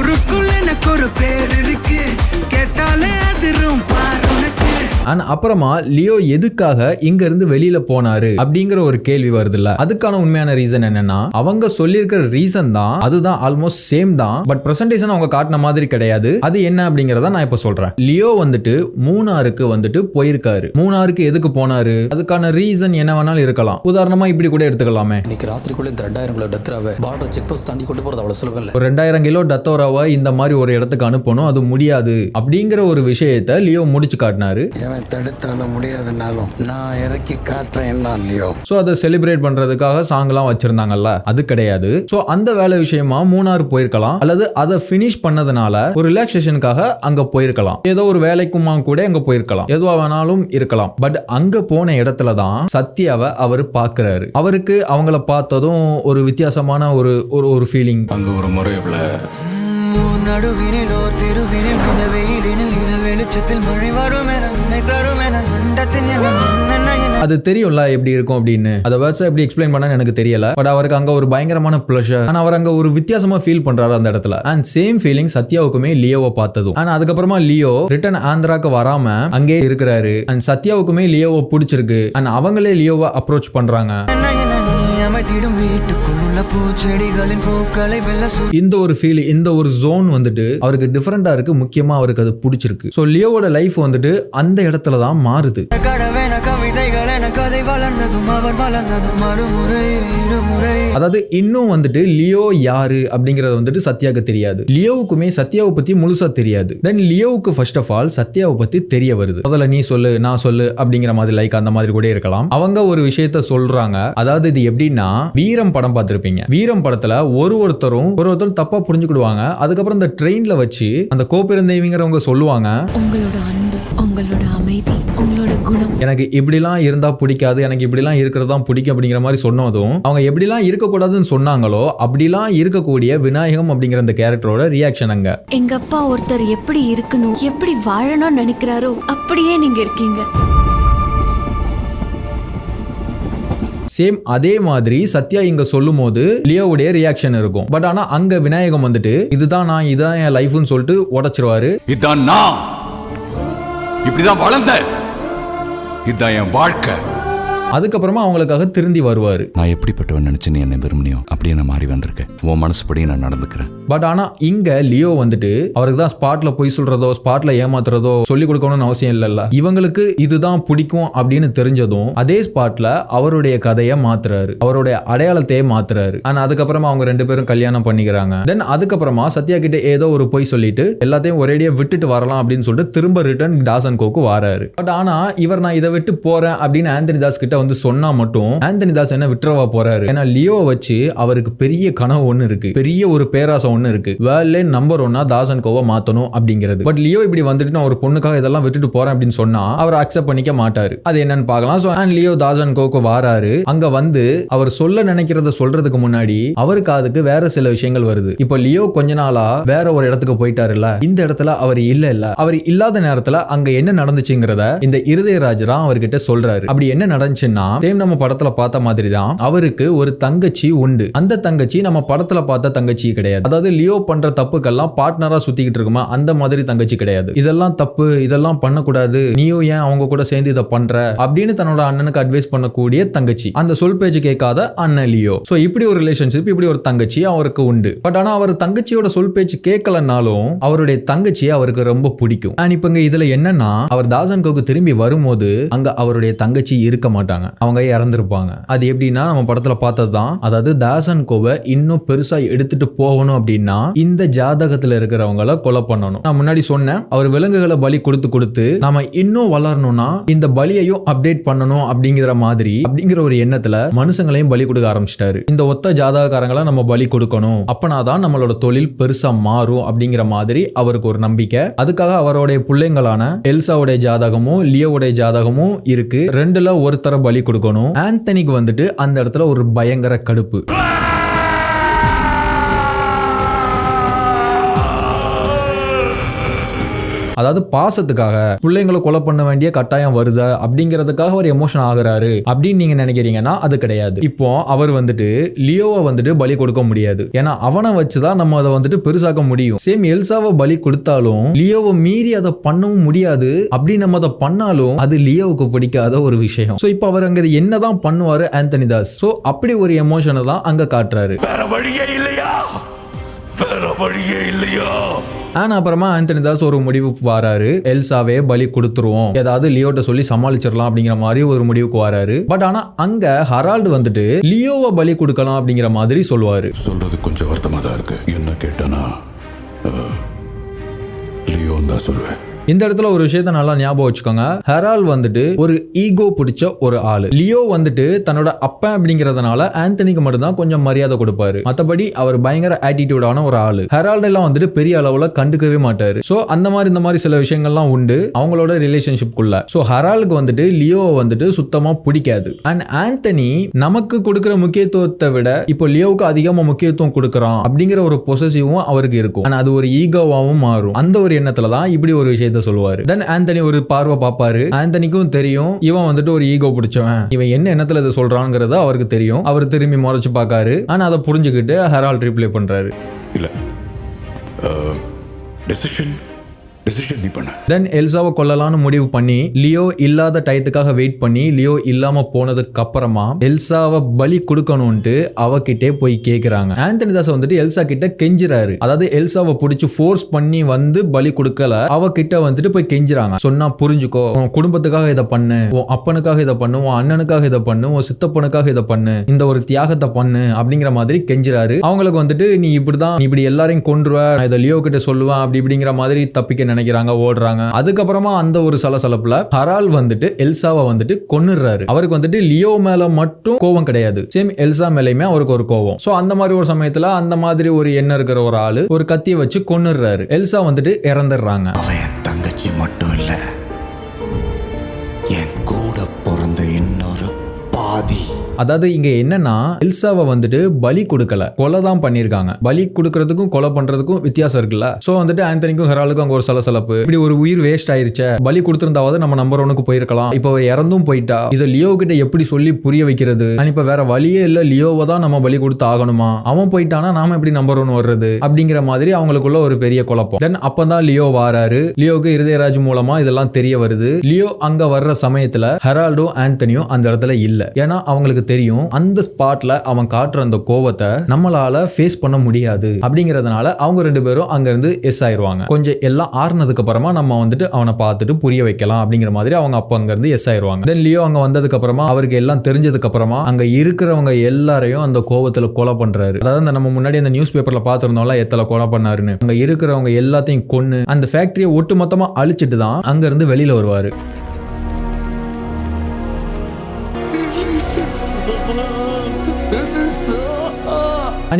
அப்புறமா லியோ எதுக்காக இங்க இருந்து வெளியில போனாரு அப்படிங்கிற ஒரு கேள்வி வருது இல்ல. அதுக்கான உண்மையான ரீசன் என்னன்னா, அவங்க சொல்லியிருக்கிற ரீசன் தான், அதுதான் ஆல்மோஸ்ட் சேம் தான். பட் பிரசன்டேஷன் அவங்க காட்டின மாதிரி கிடையாது. அது என்ன அப்படிங்கறத நான் இப்ப சொல்றேன். லியோ வந்துட்டு மூணாருக்கு வந்துட்டு போயிருக்காரு. மூணாருக்கு எதுக்கு போனாரு, அதுக்கான ரீசன் என்ன வேணாலும் இருக்கலாம். உதாரணமா இப்படி கூட எடுத்துக்கலாமே, இன்னைக்கு ராத்திரிக்குள்ள இந்த 2000 கிலோ டத்தராவை பார்டர் செக் போஸ்ட் தாண்டி கொண்டு போறது அவ்வளவு சுலபம் இல்ல. ஒரு 2000 கிலோ டத்தோராவை இந்த மாதிரி ஒரு இடத்துக்கு அனுப்பணும், அது முடியாது அப்படிங்கிற ஒரு விஷயத்தை லியோ முடிச்சு காட்டினாரு. தடுத்தாலும் முடியாதுனாலும் நான் இறக்கி காட்டுறேன் இல்லையோ. சோ அதை செலிப்ரேட் பண்றதுக்காக சாங்லாம் வச்சிருந்தாங்கல்ல, அது கிடையாது. சோ அந்த வேலை விஷயமா மூணார் போயிருக்கலாம், அல்லது அதை பினிஷ் பண்ணதுனால ஒரு ரிலாக்ஸேஷனுக்காக அங்க போயிருக்கலாம், ஏதோ ஒரு வேலைக்குமா கூட அங்க போயிருக்கலாம், எதுவா வேணாலும் இருக்கலாம். பட் அங்க போன இடத்துல தான் சத்யாவை அவர் பாக்குறாரு. அவருக்கு அவங்கள பார்த்ததும் ஒரு வித்தியாசமான ஒரு ஃபீலிங். அங்க ஒரு முறை நடுவினிலோ திருவினில் இந்த வெயிலினில் இந்த வெளிச்சத்தில் மழை வரும் என நினைத்தரும் என அண்டத்தின் அது தெரியும்ல எப்படி இருக்கும் அப்படின்னு. அதை வேர்ட்ஸா எப்படி எக்ஸ்பிளைன் பண்ண எனக்கு தெரியல. பட் அவருக்கு அங்க ஒரு பயங்கரமான ப்ளஷர். ஆனா அவர் அங்க ஒரு வித்தியாசமா ஃபீல் பண்றாரு அந்த இடத்துல. அண்ட் சேம் ஃபீலிங் சத்யாவுக்குமே லியோவை பார்த்ததும். ஆனா அதுக்கப்புறமா லியோ ரிட்டர்ன் ஆந்திராக்கு வராம அங்கே இருக்கிறாரு. அண்ட் சத்யாவுக்குமே லியோவை பிடிச்சிருக்கு. அண்ட் அவங்களே லியோவை அப்ரோச் பண்றாங்க. வளர்த்திடும் வீட்டுக்குள் உள்ள பூச்செடிகளின் பூக்களை வெல்ல இந்த ஒரு ஃபீல், இந்த ஒரு ஜோன் வந்துட்டு அவருக்கு டிஃபரெண்டா இருக்கு. முக்கியமா அவருக்கு அது பிடிச்சிருக்கு. ஸோ லியோவோட லைஃப் வந்துட்டு அந்த இடத்துல தான் மாறுது. கடவேன கவிதைகள் என கதை வளர்ந்ததும் அவர் வளர்ந்ததும் மறுமுறை இருமுறை. அதாவது இன்னும் வந்துட்டு லியோ யாரு அப்படிங்கறது வந்துட்டு சத்யாவுக்கு தெரியாது. லியோவுக்குமே சத்யாவை பத்தி முழுசா தெரியாது. தென் லியோவுக்கு ஃபர்ஸ்ட் ஆஃப் ஆல் சத்யாவை பத்தி தெரிய வருது. முதல்ல நீ சொல்லு நான் சொல்லு அப்படிங்கிற மாதிரி, லைக் அந்த மாதிரி கூட இருக்கலாம். அவங்க ஒரு விஷயத்த சொல்றாங்க. அதாவது இது எப்படின்னா, வீரம் படம் பார்த்திருப்பீங்க. வீரம் படத்துல ஒருத்தரும் தப்பா புரிஞ்சுக்கிடுவாங்க. அதுக்கப்புறம் இந்த ட்ரெயின்ல வச்சு அந்த கோபிரந்தேவிங்கிறவங்க சொல்லுவாங்க, உங்களோட அன்பு, உங்களோட அமைதி, உங்களோட குணம் எனக்கு இப்படிலாம் இருந்தா பிடிக்காது, எனக்கு இப்படிலாம் இருக்கிறது தான் பிடிக்கும் அப்படிங்கிற மாதிரி சொன்னதும், அவங்க எப்படிலாம் இருக்கக்கூடாதுன்னு சொன்னாங்களோ அப்படிலாம் இருக்கக்கூடிய விநாயகம் அப்படிங்கிற அந்த கேரக்டரோட ரியாக்ஷன் அங்க. எங்க அப்பா ஒருத்தர் எப்படி இருக்கணும், எப்படி வாழணும்னு நினைக்கிறாரோ அப்படியே நீங்க இருக்கீங்க. சேம் அதே மாதிரி சத்யா இங்க சொல்லும் போது லியோவுடைய ரியாக்ஷன் இருக்கும். பட் ஆனா அங்க விநாயகம் வந்துட்டு இதுதான் நான், இதான் என் லைஃப்னு சொல்லிட்டு உடைச்சிருவாரு. இதான் நான், இப்படிதான் வளர்ந்த, இதான் என் வாழ்க்கை. அதுக்கப்புறமா அவங்களுக்காக திருந்தி வருவாரு. நான் எப்படிப்பட்டவன் நினைச்சு நீ என்ன விரும்பினியோ அப்படியே நான் மாறி வந்திருக்கேன். உன் மனசுப்படி நான் நடந்துக்கிறேன். பட் ஆனா இங்க லியோ வந்துட்டு அவருக்கு தான் ஸ்பாட்ல போய் சொல்றதோ ஸ்பாட்ல ஏமாத்துறதோ சொல்லி கொடுக்கணும்னு அவசியம் இல்லைல்ல. இவங்களுக்கு இதுதான் பிடிக்கும் அப்படின்னு தெரிஞ்சதும் அதே ஸ்பாட்ல அவருடைய கதையை மாத்துறாரு, அவருடைய அடையாளத்தையே மாத்துறாரு. ஆனா அதுக்கப்புறமா அவங்க ரெண்டு பேரும் கல்யாணம் பண்ணிக்கிறாங்க. தென் அதுக்கப்புறமா சத்யா கிட்ட ஏதோ ஒரு பொய் சொல்லிட்டு எல்லாத்தையும் ஒரேடியா விட்டுட்டு வரலாம் அப்படின்னு சொல்லிட்டு திரும்ப ரிட்டர்ன் டாசன் கோக்கு வராரு. பட் ஆனா இவர் நான் இதை விட்டு போறேன் அப்படின்னு ஆந்தனி தாஸ் கிட்ட வந்து சொன்னா மட்டும் ஆந்தனி தாஸ் என்ன விட்டுறவா போறாரு. ஏன்னா லியோ வச்சு அவருக்கு பெரிய கனவு ஒண்ணு இருக்கு, பெரிய ஒரு பேராசை ஒண்ணு இருக்கு. வேர்ல்ட்ல நம்பர் 1 தாசன் கோவை மாத்தணும் அப்படிங்கிறது. பட் லியோ இப்படி வந்துட்டு நான் ஒரு பொண்ணுக்காக இதெல்லாம் விட்டுட்டு போறேன் அப்படின்னு சொன்னா அவர் அக்செப்ட் பண்ணிக்க மாட்டாரு. அது என்னன்னு பார்க்கலாம். சோ லியோ தாசன் கோக்கு வாராரு. அங்க வந்து அவர் சொல்ல நினைக்கிறத சொல்றதுக்கு முன்னாடி அவருக்கு அதுக்கு வேற சில விஷயங்கள் வருது. இப்போ லியோ கொஞ்ச நாளா வேற ஒரு இடத்துக்கு போயிட்டாருல்ல, இந்த இடத்துல அவர் இல்ல அவர் இல்லாத நேரத்துல அங்க என்ன நடந்துச்சுங்கிறத இந்த இருதயராஜரா அவர்கிட்ட சொல்றாரு. அப்படி என்ன நடந்துச்சுன்னா, நம்ம படத்துல பார்த்த மாதிரி தான் அவருக்கு ஒரு தங்கச்சி உண்டு. அந்த தங்கச்சி நம்ம படத்துல பார்த்த தங்கச்சி கிடையாது. அதாவது லியோ பண்ற தப்புக்கெல்லாம் பார்ட்னரா சுத்திக்கிட்டு இருக்குமா அந்த மாதிரி தங்கச்சி கிடையாது. இதெல்லாம் தப்பு, இதெல்லாம் பண்ணக்கூடாது, நீயும் ஏன் அவங்க கூட சேர்ந்து இதை பண்ற அப்படின்னு தன்னோட அண்ணனுக்கு அட்வைஸ் பண்ணக்கூடிய தங்கச்சி. அந்த சொல் பேச்சு கேட்காத அண்ணன் லியோ. சோ இப்படி ஒரு ரிலேஷன்ஷிப், இப்படி ஒரு தங்கச்சி அவருக்கு உண்டு. பட் ஆனா அவர் தங்கச்சியோட சொல் பேச்சு கேட்கலனாலும் அவருடைய தங்கச்சி அவருக்கு ரொம்ப பிடிக்கும். இப்ப இதுல என்னன்னா, அவர் தாசன் கோக்கு திரும்பி வரும்போது அங்க அவருடைய தங்கச்சி இருக்க மாட்டாங்க, அவங்க இறந்திருப்பாங்க. அது எப்படின்னா நம்ம படத்துல பார்த்ததுதான். அதாவது தாசன் கோவை இன்னும் பெருசா எடுத்துட்டு போகணும் அப்படின்னா இந்த ஜாதகத்துல இருக்கிறவங்கள கொலை பண்ணணும். நான் முன்னாடி சொன்னேன், அவர் விலங்குகளை பலி கொடுத்து நாம இன்னும் வளரணும்னா இந்த பலியையும் அப்டேட் பண்ணணும் அப்படிங்கிற மாதிரி, அப்படிங்கிற ஒரு எண்ணத்துல மனுஷங்களையும் பலி கொடுக்க ஆரம்பிச்சிட்டாரு. இந்த ஒத்த ஜாதகக்காரங்களை நம்ம பலி கொடுக்கணும், அப்பனாதான் நம்மளோட தொழில் பெருசா மாறும் அப்படிங்கிற மாதிரி அவருக்கு ஒரு நம்பிக்கை. அதுக்காக அவருடைய பிள்ளைங்களான எல்சாவுடைய ஜாதகமும் லியோவுடைய ஜாதகமும் இருக்கு. ரெண்டுல ஒருத்தர பலி கொடுக்கணும். ஆந்தனிக்கு வந்துட்டு அந்த இடத்துல ஒரு பயங்கர கடுப்பு. அதாவது பாசத்துக்காக பிள்ளைங்களை கொலை பண்ண வேண்டிய கட்டாயம் வருதா அப்படிங்கிறதுக்காக அவர் எமோஷன் ஆகுறாரு அப்படின்னு நீங்க நினைக்கிறீங்கன்னா அது கிடையாது. இப்போ அவர் வந்துட்டு லியோவை வந்துட்டு பலி கொடுக்க முடியாது, ஏன்னா அவனை வச்சுதான் நம்ம அதை வந்துட்டு பெருசாக்க முடியும். சேம் எல்சாவை பலி கொடுத்தாலும் லியோவை மீறி அதை பண்ணவும் முடியாது. அப்படி நம்ம அதை பண்ணாலும் அது லியோவுக்கு பிடிக்காத ஒரு விஷயம். சோ இப்போ அவர் அங்க என்னதான் பண்ணுவாரு ஆந்தனி தாஸ். சோ அப்படி ஒரு எமோஷனை தான் அங்க காட்டுறாரு. வேற வழியே இல்லையா, வேற வழியே இல்லையா. ஆனா அப்புறமா ஆந்தனி தாஸ் ஒரு முடிவுக்கு வராரு, எல்சாவே பலி கொடுத்துருவோம், ஏதாவது லியோட்ட சொல்லி சமாளிச்சிடலாம் அப்படிங்கிற மாதிரி ஒரு முடிவுக்கு வராரு. பட் ஆனா அங்க ஹரால்டு வந்துட்டு லியோவை பலி கொடுக்கலாம் அப்படிங்கிற மாதிரி சொல்லுவாரு. சொல்றது கொஞ்சம் வருத்தமா தான் இருக்கு. என்ன கேட்டனா லியோ தான் சொல்வேன். இந்த இடத்துல ஒரு விஷயத்த நல்லா ஞாபகம் வச்சுக்கோங்க. ஹெரால் வந்துட்டு ஒரு ஈகோ பிடிச்ச ஒரு ஆளு. லியோ வந்துட்டு தன்னோட அப்பா அப்படிங்கறதுனால ஆந்தனிக்கு மட்டும்தான் கொஞ்சம் மரியாதை கொடுப்பாரு. மத்தபடி அவர் பயங்கர ஆட்டிடியூடான ஒரு ஆளு. ஹெரால்ட் எல்லாம் வந்துட்டு பெரிய அளவுல கண்டுக்கவே மாட்டாரு. சோ அந்த மாதிரி இந்த மாதிரி சில விஷயங்கள்லாம் உண்டு அவங்களோட ரிலேஷன்ஷிப்குள்ள. சோ ஹெரால்டுக்கு வந்துட்டு லியோவை வந்துட்டு சுத்தமா பிடிக்காது. அண்ட் ஆந்தனி நமக்கு கொடுக்கிற முக்கியத்துவத்தை விட இப்போ லியோவுக்கு அதிகமா முக்கியத்துவம் கொடுக்கறான் அப்படிங்கிற ஒரு பொசசிவும் அவருக்கு இருக்கும். ஆனா அது ஒரு ஈகோவாவும் மாறும். அந்த ஒரு எண்ணத்துலதான் இப்படி ஒரு விஷயத்தை சொல்லுவாரு. தென் ஆந்தனி ஒரு பார்வை பாப்பாரு. ஆந்தனிக்கும் தெரியும் இவன் வந்துட்டு ஒரு ஈகோ பிடிச்சவன், இவன் என்ன எண்ணத்துல இதை சொல்றாங்கிறத அவருக்கு தெரியும். அவர் திரும்பி முறைச்சு பாக்காரு. ஆனா அதை புரிஞ்சுக்கிட்டு ஹெரால்ட் ரிப்ளை பண்றாரு, இல்ல டெசிஷன் டெசிஷன் நீ பண்ண. தென் எல்சாவை கொல்லலாம்னு முடிவு பண்ணி லியோ இல்லாத டயத்துக்காக வெயிட் பண்ணி லியோ இல்லாம போனதுக்கு அப்புறமா எல்சாவை பலி கொடுக்கணும்ட்டு அவகிட்டே போய் கேக்குறாங்க. ஆந்தனி தாஸ் வந்துட்டு எல்சா கிட்ட கெஞ்சுறாரு. அதாவது எல்சாவை பிடிச்சி ஃபோர்ஸ் பண்ணி வந்து பலி கொடுக்கல, அவகிட்ட வந்துட்டு போய் கெஞ்சுறாங்க. சொன்னா புரிஞ்சுக்கோ, உன் குடும்பத்துக்காக இதை பண்ணு, உன் அப்பனுக்காக இதை பண்ணு, உன் அண்ணனுக்காக இதை பண்ணு, உன் சித்தப்பனுக்காக இதை பண்ணு, இந்த ஒரு தியாகத்தை பண்ணு அப்படிங்கிற மாதிரி கெஞ்சுறாரு. அவங்களுக்கு வந்துட்டு நீ இப்படிதான், நீ இப்படி எல்லாரையும் கொன்றுவ, நான் இதை லியோ கிட்ட சொல்லுவேன் அப்படி இப்படிங்கிற மாதிரி தப்பிக்க நினைக்கிறாங்க, ஓடுறாங்க. அதுக்கப்புறமா அந்த ஒரு சலசலப்புல ஹரால் வந்துட்டு எல்சாவை வந்துட்டு கொன்னுறாரு. அவருக்கு வந்துட்டு லியோ மேல மட்டும் கோவம் கிடையாது, சேம் எல்சா மேலயுமே அவருக்கு ஒரு கோவம். சோ அந்த மாதிரி ஒரு சமயத்துல அந்த மாதிரி ஒரு எண்ணம் இருக்கிற ஒரு ஆளு ஒரு கத்தியை வச்சு கொன்னுறாரு. எல்சா வந்துட்டு இறந்துடுறாங்க. அவன் என் தங்கச்சி மட்டும் இல்ல, என் கூட பிறந்த இன்னொரு பாதி. அதாவது இங்க என்னன்னா எல்சாவை வந்துட்டு பலி கொடுக்கல, கொலை தான் பண்ணிருக்காங்க. பலி கொடுக்கறதுக்கும் கொலை பண்றதுக்கும் வித்தியாசம் இருக்குல்ல. சோ வந்துட்டு ஆந்தனிக்கும் ஹெராலுக்கும் அங்க ஒரு சலசலப்பு. இப்படி ஒரு உயிர் வேஸ்ட் ஆயிருச்சே, பலி கொடுத்திருந்தாவது நம்ம நம்பர் 1க்கு போயிருக்கலாம், இப்போ இறந்தும் போயிட்டா, இதை லியோ கிட்ட எப்படி சொல்லி புரிய வைக்கிறது? இப்ப வேற வழியே இல்ல, லியோவை தான் நம்ம பலி கொடுத்து ஆகணுமா? அவன் போயிட்டானா நாம எப்படி நம்பர் 1 வர்றது? அப்படிங்கிற மாதிரி அவங்களுக்குள்ள ஒரு பெரிய குழப்பம். தென் அப்பதான் லியோ வாராரு. லியோக்கு இருதயராஜ் மூலமா இதெல்லாம் தெரிய வருது. லியோ அங்க வர்ற சமயத்துல ஹெரால்டும் ஆந்தனியும் அந்த இடத்துல இல்ல. ஏன்னா அவங்களுக்கு தெரியும் அந்த ஸ்பாட்ல அவன் காட்டுற அந்த கோவத்தை நம்மளால ஃபேஸ் பண்ண முடியாது அப்படிங்கறதுனால அவங்க 2 பேரும் அங்க இருந்து எஸ் ஆயிருவாங்க. கொஞ்சம் எல்லாம் ஆறுனதுக்கு அப்புறமா நம்ம வந்துட்டு அவனை பார்த்துட்டு புரிய வைக்கலாம் அப்படிங்கிற மாதிரி அவங்க அப்ப அங்க இருந்து எஸ் ஆயிருவாங்க. தென் லியோ அங்க வந்ததுக்கு அப்புறமா அவருக்கு எல்லாம் தெரிஞ்சதுக்கு அப்புறமா அங்க இருக்கிறவங்க எல்லாரையும் அந்த கோவத்துல கொலை பண்றாரு. அதாவது நம்ம முன்னாடி அந்த நியூஸ் பேப்பர்ல பாத்துருந்தோம்ல எத்தனை கொலை பண்ணாருன்னு. அங்க இருக்கிறவங்க எல்லாத்தையும் கொன்னு அந்த ஃபேக்டரியை ஒட்டுமொத்தமா அழிச்சிட்டு தான் அங்க இருந்து வெளியில வருவாரு.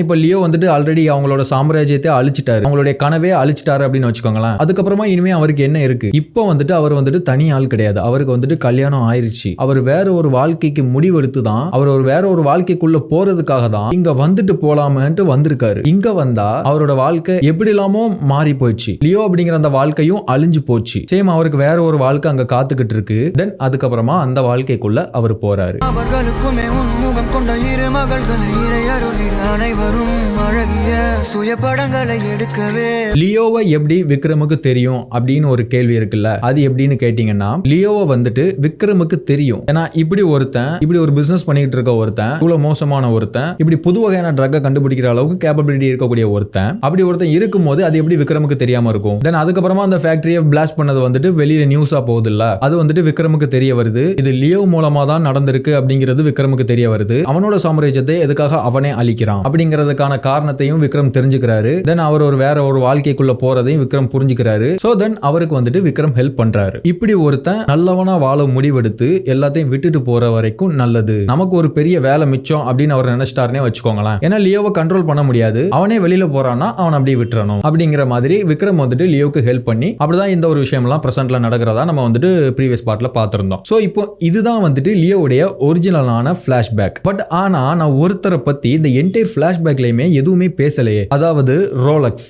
இப்போ லியோ வந்துட்டு ஆல்ரெடி அவங்களோட சாம்ராஜ்யத்தை அழிச்சிட்டாரு, அவங்களுடைய கனவே அழிச்சிட்டாரு அப்படின்னு வச்சுக்கோங்களேன். அதுக்கப்புறமா இனிமே அவருக்கு என்ன இருக்கு? இப்போ வந்துட்டு அவர் வந்துட்டு தனி ஆள் கிடையாது, அவருக்கு வந்துட்டு கல்யாணம் ஆயிருச்சு. அவர் வேற ஒரு வாழ்க்கைக்கு முடிவெடுத்து தான், அவர் ஒரு வேற ஒரு வாழ்க்கைக்குள்ள போறதுக்காக தான் இங்க வந்துட்டு போலாமன்ட்டு வந்திருக்காரு. இங்க வந்தா அவரோட வாழ்க்கை எப்படி இல்லாமோ மாறி போயிடுச்சு. லியோ அப்படிங்கிற அந்த வாழ்க்கையும் அழிஞ்சு போச்சு. சேம் அவருக்கு வேற ஒரு வாழ்க்கை அங்க காத்துக்கிட்டு இருக்கு. தென் அதுக்கப்புறமா அந்த வாழ்க்கைக்குள்ள அவர் போறாரு. அவர்களுக்குமே உன்முகம் கொண்ட இரு மகள்களை இறையருளிட அனைவரும் அழகிய சுய படங்களை எடுக்கவே. லியோவை எப்படி விக்ரமுக்கு தெரியும் அப்படின்னு ஒரு கேள்வி இருக்குல்ல, அது எப்படின்னு கேட்டீங்கன்னா லியோவை வந்துட்டு விக்ரமுக்கு தெரியும். ஏன்னா இப்படி ஒருத்தன், இப்படி ஒரு பிசினஸ் பண்ணிட்டு இருக்க ஒருத்தன், இவ்வளவு மோசமான ஒருத்தன், இப்படி புது வகையான ட்ரக்கை கண்டுபிடிக்கிற அளவுக்கு கேப்பபிலிட்டி இருக்கக்கூடிய ஒருத்தன், அப்படி ஒருத்தன் இருக்கும்போது அது எப்படி விக்ரமுக்கு தெரியாம இருக்கும்? தென் அதுக்கப்புறமா அந்த ஃபேக்டரியை பிளாஸ்ட் பண்ணது வந்துட்டு வெளியில நியூஸா போகுது இல்ல, அது வந்துட்டு விக்ரமுக்கு தெரிய வருது. இது லியோ மூலமா தான் நடந்திருக்கு அப்படிங்கிறது விக்ரமுக்கு தெரிய வருது. அவனோட சாம்ராஜ்யத்தை எதுக்காக அவனே அழிக்கிறான் அப்படிங்கிறதுக்கான காரணத்தையும் விக்ரம் தெரிஞ்சுக்கிறாரு. தென் அவர் ஒரு வேற ஒரு வாழ்க்கைக்குள்ள போறதையும் விக்ரம் புரிஞ்சுக்கிறாரு. சோ தென் அவருக்கு வந்துட்டு விக்ரம் ஹெல்ப் பண்றாரு. இப்படி ஒருத்தன் நல்லவனா வாழ முடிவெடுத்து எல்லாத்தையும் விட்டுட்டு போற வரைக்கும் நல்லது, நமக்கு ஒரு பெரிய வேலை மிச்சம் அப்படின்னு அவர் நினைச்சிட்டாருனே வச்சுக்கோங்களேன். ஏன்னா லியோவை கண்ட்ரோல் பண்ண முடியாது, அவனே வெளியில போறான்னா அவன் அப்படியே விட்டுறணும் அப்படிங்கிற மாதிரி விக்ரம் வந்துட்டு லியோக்கு ஹெல்ப் பண்ணி அப்படிதான் இந்த ஒரு விஷயம் எல்லாம் பிரசன்ட்ல நடக்கிறதா நம்ம வந்துட்டு ப்ரீவியஸ் பார்ட்ல பார்த்திருந்தோம். சோ இப்போ இதுதான் வந்துட்டு லியோவுடைய ஒரிஜினலான பிளாஷ்பேக். பட் ஆனா நான் ஒருத்தரை பத்தி இந்த என்டையர் பிளாஷ்பேக்லயுமே எதுவுமே பேசலையே, அதாவது ரோலக்ஸ்.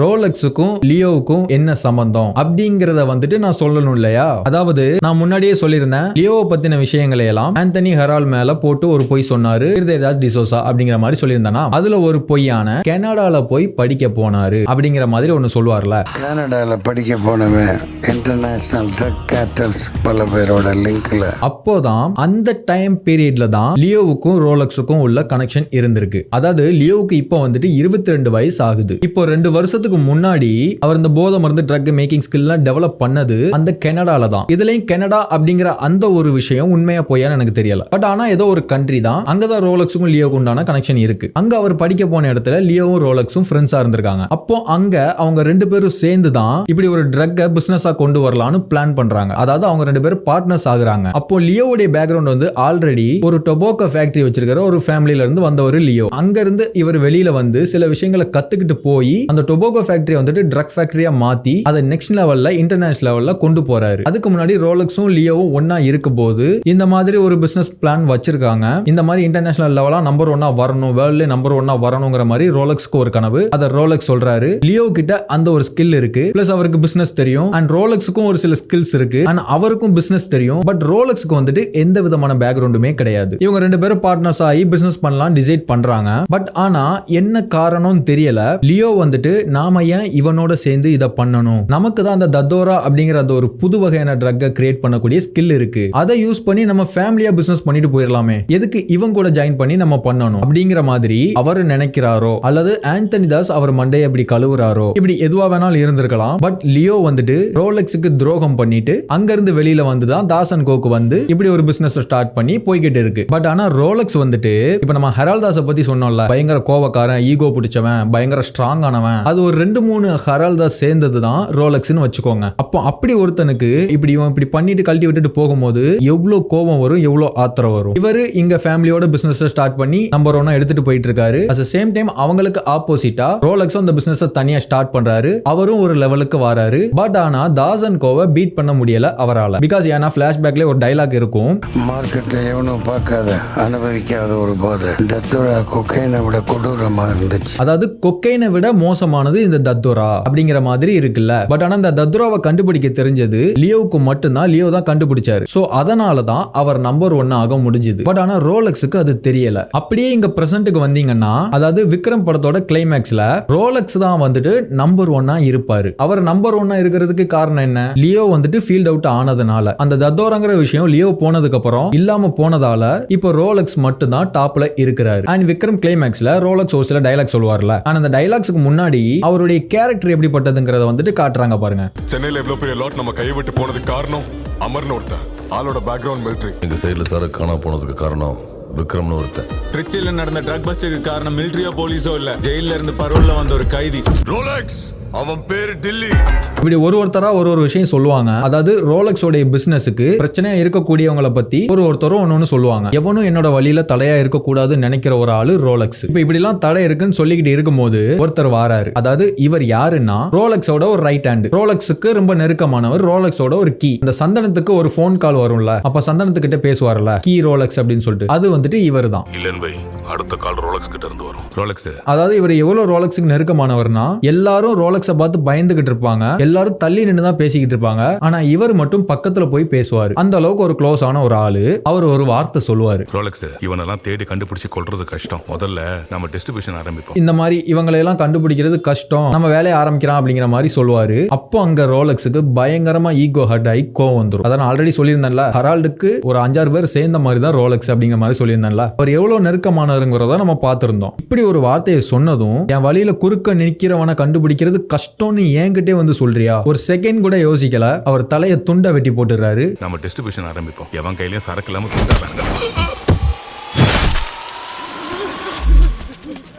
ரோலக்ஸுக்கும் லியோவுக்கும் என்ன சம்பந்தம் அப்படிங்கறத வந்துட்டு நான் சொல்லணும் இல்லையா? அதாவது நான் முன்னாடியே சொல்லியிருந்தேன், லியோவை பத்தின விஷயங்களை எல்லாம் ஆந்தனி ஹெரால் மேல போட்டு ஒரு பொய் சொன்னாரு இருதயராஜ் டிசோசா அப்படிங்கிற மாதிரி சொல்லியிருந்தானா, அதுல ஒரு பொய்யான கனடால போய் படிக்க போனாரு அப்படிங்கிற மாதிரி ஒன்னு சொல்லுவார்ல. கனடால படிக்க போனவன் இன்டர்நேஷனல் ட்ரக் கேட்டல்ஸ் பல பேரோட லிங்க்ல. அப்போதான் அந்த டைம் பீரியட்ல தான் லியோவுக்கும் ரோலக்ஸுக்கும் உள்ள கனெக்ஷன் இருந்திருக்கு. அதாவது லியோவுக்கு இப்போ வந்துட்டு 22 வயசு ஆகுது. இப்போ 2 வருஷத்துக்கு முன்னாடி அவர் இந்த போதை மருந்து ட்ரக் மேக்கிங் ஸ்கில்லாம் டெவலப் பண்ணது அந்த கனடால தான். இதுலயும் கனடா அப்படிங்கிற அந்த ஒரு விஷயம் உண்மையா போயான்னு எனக்கு தெரியல. பட் ஆனா ஏதோ ஒரு கண்ட்ரி தான், அங்கதான் ரோலக்ஸுக்கும் லியோவுக்கும் உண்டான கனெக்ஷன் இருக்கு. அங்க அவர் படிக்க போன இடத்துல லியோவும் ரோலக்ஸும் ஃப்ரெண்ட்ஸா இருந்திருக்காங்க. அப்போ அங்க அவங்க 2 பேரும் சேர்ந்து தான் இப்படி ஒரு ட்ரக்கை பிசினஸா கொண்டு வரலாம்னு பிளான் பண்றாங்க. அதாவது அவங்க 2 பேரும் பார்ட்னர்ஸ் ஆகுறாங்க. அப்போ லியோவுடைய பேக்ரவுண்ட் வந்து ஆல்ரெடி ஒரு டொபாக்கோ ஃபேக்டரி வச்சிருக்கிற ஒரு ஃபேமிலில இருந்து வந்தவர் லியோ. அங்க இருந்து இவர் வெளியில வந்து சில விஷயங்களை கத்துக்கிட்டு போய் அந்த டொபாக்கோ ஃபேக்டரி வந்துட்டு ட்ரக் ஃபேக்டரியா மாத்தி அதை நெக்ஸ்ட் லெவல்ல இன்டர்நேஷனல் லெவல்ல கொண்டு போறாரு. அதுக்கு முன்னாடி ரோலக்ஸும் லியோவும் ஒன்னா இருக்கும்போது இந்த மாதிரி ஒரு பிசினஸ் பிளான் வச்சிருக்காங்க. இந்த மாதிரி இன்டர்நேஷனல் லெவலா நம்பர் 1 வரணும், வேர்ல்ட்ல நம்பர் 1 வரணுங்கிற மாதிரி ரோலக்ஸ்க்கு ஒரு கனவு. அத ரோலக்ஸ் சொல்றாரு. லியோ கிட்ட அந்த ஒரு ஸ்கில் இருக்கு, பிளஸ் அவருக்கு பிசினஸ் தெரியும். அண்ட் ரோலக்ஸுக்கும் ஒரு சில ஸ்கில்ஸ் இருக்கு, அண்ட் அவருக்கும் பிசினஸ் தெரியும். பட் ரோலக்ஸ்க்கு வந்துட்டு எந்த விதமான பேக்ரவுண்டுமே கிடையாது. இவங்க 2 பேரும் பார்ட்னர்ஸ் ஆகி பிசினஸ் பண்ணலாம் டிசைட் பண்றாங்க. பட் ஆனா என்ன காரணம் தெரியல. லியோ வந்துட்டு நான் நாம ஏன் இவனோட சேர்ந்து இதை பண்ணணும், நமக்கு தான் அந்த தத்தோரா அப்படிங்கிற அந்த ஒரு புது வகையான ட்ரக்கை கிரியேட் பண்ணக்கூடிய ஸ்கில் இருக்கு, அதை யூஸ் பண்ணி நம்ம ஃபேமிலியா பிசினஸ் பண்ணிட்டு போயிடலாமே, எதுக்கு இவன் கூட ஜாயின் பண்ணி நம்ம பண்ணணும் அப்படிங்கிற மாதிரி அவர் நினைக்கிறாரோ, அல்லது ஆந்தனி தாஸ் அவர் மண்டையை இப்படி கழுவுறாரோ, இப்படி எதுவா வேணாலும் இருந்திருக்கலாம். பட் லியோ வந்துட்டு ரோலெக்ஸுக்கு துரோகம் பண்ணிட்டு அங்க இருந்து வெளியில வந்துதான் தாஸ் அண்ட் கோக்கு வந்து இப்படி ஒரு பிசினஸ் ஸ்டார்ட் பண்ணி போய்கிட்டு இருக்கு. பட் ஆனா ரோலெக்ஸ் வந்துட்டு இப்ப நம்ம ஹெரால்ட் தாஸை பத்தி சொன்னோம்ல, பயங்கர கோவக்காரன், ஈகோ பிடிச்சவன், பயங்கர ஸ்ட்ராங் ஆனவன், அது ஒரு 2-3 ஹெரால்ட் தாஸ் சேர்ந்தது தான் ரோலெக்ஸ்னு வச்சுக்கோங்க. அப்போ அப்படி ஒருத்தனுக்கு இப்படி இவன் இப்படி பண்ணிட்டு கழட்டி விட்டுட்டு போகும்போது எவ்வளவு கோபம் வரும், எவ்வளவு ஆத்திரம் வரும். இவரு இங்க ஃபேமிலியோட பிசினஸ் ஸ்டார்ட் பண்ணி நம்பர் 1 எடுத்துட்டு போயிட்டு இருக்காரு. அட் தி சேம் டைம் அவங்களுக்கு ஆப்போசிட்டா ரோலெக்ஸ் அந்த பிசினஸ் தனியா ஸ்டார்ட் பண்றாரு. அவரும் ஒரு லெவலுக்கு வராரு. பட் ஆனா தாஸ் அண்ட் கோவை பீட் பண்ண முடியல அவரால. பிகாஸ் ஏன்னா பிளாஷ்பேக்ல ஒரு டைலாக் இருக்கும், மார்க்கெட்ல எவனும் பார்க்காத அனுபவிக்காத ஒரு போதை தத்தோரா கொக்கைனை விட கொடூரமா இருந்துச்சு. அதாவது கொக்கைனை விட மோசமானது இந்த தத்தோரா அப்படிங்கிற மாதிரி இருக்குல்ல. பட் ஆனா இந்த தத்தோராவை கண்டுபிடிக்க தெரிஞ்சது லியோவுக்கு மட்டும்தான். லியோ தான் கண்டுபிடிச்சாரு. சோ அதனால தான் அவர் நம்பர் 1 ஆக முடிஞ்சது. பட் ஆனா ரோலெக்ஸுக்கு அது தெரியல. அப்படியே இங்க பிரசன்ட்டுக்கு வந்தீங்கன்னா, அதாவது விக்ரம் படத்தோட கிளைமேக்ஸ்ல ரோலெக்ஸ் தான் வந்துட்டு நம்பர் 1 இருப்பாரு. அவர் நம்பர் 1 இருக்கிறதுக்கு காரணம் என்ன, லியோ வந்துட்டு ஃபீல்ட் அவுட் ஆனதுனால. அந்த தத்தோராங்கிற விஷயம் லியோ போனதுக்கு அப்புறம் இல்லாம போனதால இப்போ ரோலெக்ஸ் மட்டும் தான் டாப்ல இருக்கிறாரு. அண்ட் விக்ரம் கிளைமேக்ஸ்ல ரோலெக்ஸ் ஒரு சில டைலாக் சொல்வார்ல, ஆனா அந்த டைலாக்ஸ்க்கு முன்னாடி அவருடைய கேரக்டர் எப்படிப்பட்டதுங்கிறத வந்துட்டு காட்டுறாங்க பாருங்க. சென்னையில இவ்வளவு பெரிய லாட் நம்ம கையை விட்டு போனதுக்கு காரணம் அமர்னு ஒருத்தன், ஆளோட பேக்ரவுண்ட் மிலிட்டரி. எங்க சைடுல சரக்கு காணா போனதுக்கு காரணம் விக்ரம்னு ஒருத்தன். திருச்சியில நடந்த ட்ரக் பஸ்டுக்கு காரணம் மிலிட்டரியோ போலீஸோ இல்ல, ஜெயில இருந்து பரோல்ல வந்த ஒரு கைதி. ரோலெக்ஸ் அவன் பேரு டில்லி. இப்படி ஒருத்தரா ஒரு விஷயம் சொல்லுவாங்க. அதாவது ரோலெக்ஸோட பிசினஸுக்கு பிரச்சனையா இருக்கக்கூடியவங்களை பத்தி ஒருத்தரும் ஒன்னு சொல்லுவாங்க. எவனும் என்னோட வழியில தடையா இருக்கக்கூடாதுன்னு நினைக்கிற ஒரு ஆளு ரோலெக்ஸ். இப்ப இப்படி எல்லாம் தடை இருக்குன்னு சொல்லிக்கிட்டு இருக்கும்போது ஒருத்தர் வாராரு. அதாவது இவர் யாருன்னா ரோலெக்ஸோட ஒரு ரைட் ஹேண்ட், ரோலெக்ஸுக்கு ரொம்ப நெருக்கமானவர், ரோலெக்ஸோட ஒரு கீ. இந்த சந்தனத்துக்கு ஒரு போன் கால் வரும்ல, அப்ப சந்தனத்துக்கிட்ட பேசுவார்ல கீ ரோலெக்ஸ் அப்படின்னு சொல்லிட்டு, அது வந்துட்டு இவர் தான். இல்லன் பை, அடுத்த கால் ரோலெக்ஸ் கிட்ட இருந்து வரும். ரோலெக்ஸ் அதாவது இவர் எவ்வளவு ரோலெக்ஸுக்கு நெருக்கமானவர்னா, எல்லாரும் ரோலெக்ஸை பார்த்து பயந்துகிட்டு இருப்பாங்க, எல்லாரும் தள்ளி நின்று தான் பேசிக்கிட்டு இருப்பாங்க. ஆனா இவர் மட்டும் பக்கத்துல போய் பேசுவாரு. அந்த அளவுக்கு ஒரு க்ளோஸ் ஆன ஒரு ஆளு. அவர் ஒரு வார்த்தை சொல்லுவாரு, ரோலெக்ஸ் இவனெல்லாம் தேடி கண்டுபிடிச்சு கொல்றது கஷ்டம், முதல்ல நம்ம டிஸ்ட்ரிபியூஷன் ஆரம்பிப்போம். இந்த மாதிரி இவங்களை எல்லாம் கண்டுபிடிக்கிறது கஷ்டம், நம்ம வேலையை ஆரம்பிக்கலாம் அப்படிங்கிற மாதிரி சொல்லுவாரு. அப்போ அங்க ரோலெக்ஸுக்கு பயங்கரமா ஈகோ ஹர்ட் ஆகி கோவம் வந்துரும். அதான் ஆல்ரெடி சொல்லியிருந்தேன்ல, ஹெரால்டுக்கு ஒரு 5-6 பேர் சேர்ந்த மாதிரி தான் ரோலெக்ஸ் அப்படிங்கிற மாதிரி சொல்லியிருந்தேன்ல. அவர் எவ்வளவு நெருக்கமானவருங்கிறத நம்ம பார்த்திருந்தோம். இப்படி ஒரு வார்த்தையை சொன்னதும், என் வழியில குறுக்க நிற்கிறவனை கண்டுபிடிக்கிறது கஷ்டம்னு என்கிட்டே வந்து சொல்றியா, ஒரு செகண்ட் கூட யோசிக்கல, அவர் தலையை துண்டை வெட்டி போட்டுறாரு. நம்ம டிஸ்ட்ரிபியூஷன் ஆரம்பிப்போம், எவன் கையிலயும் சரக்கு இல்லாம துண்டா வேண்டாம்.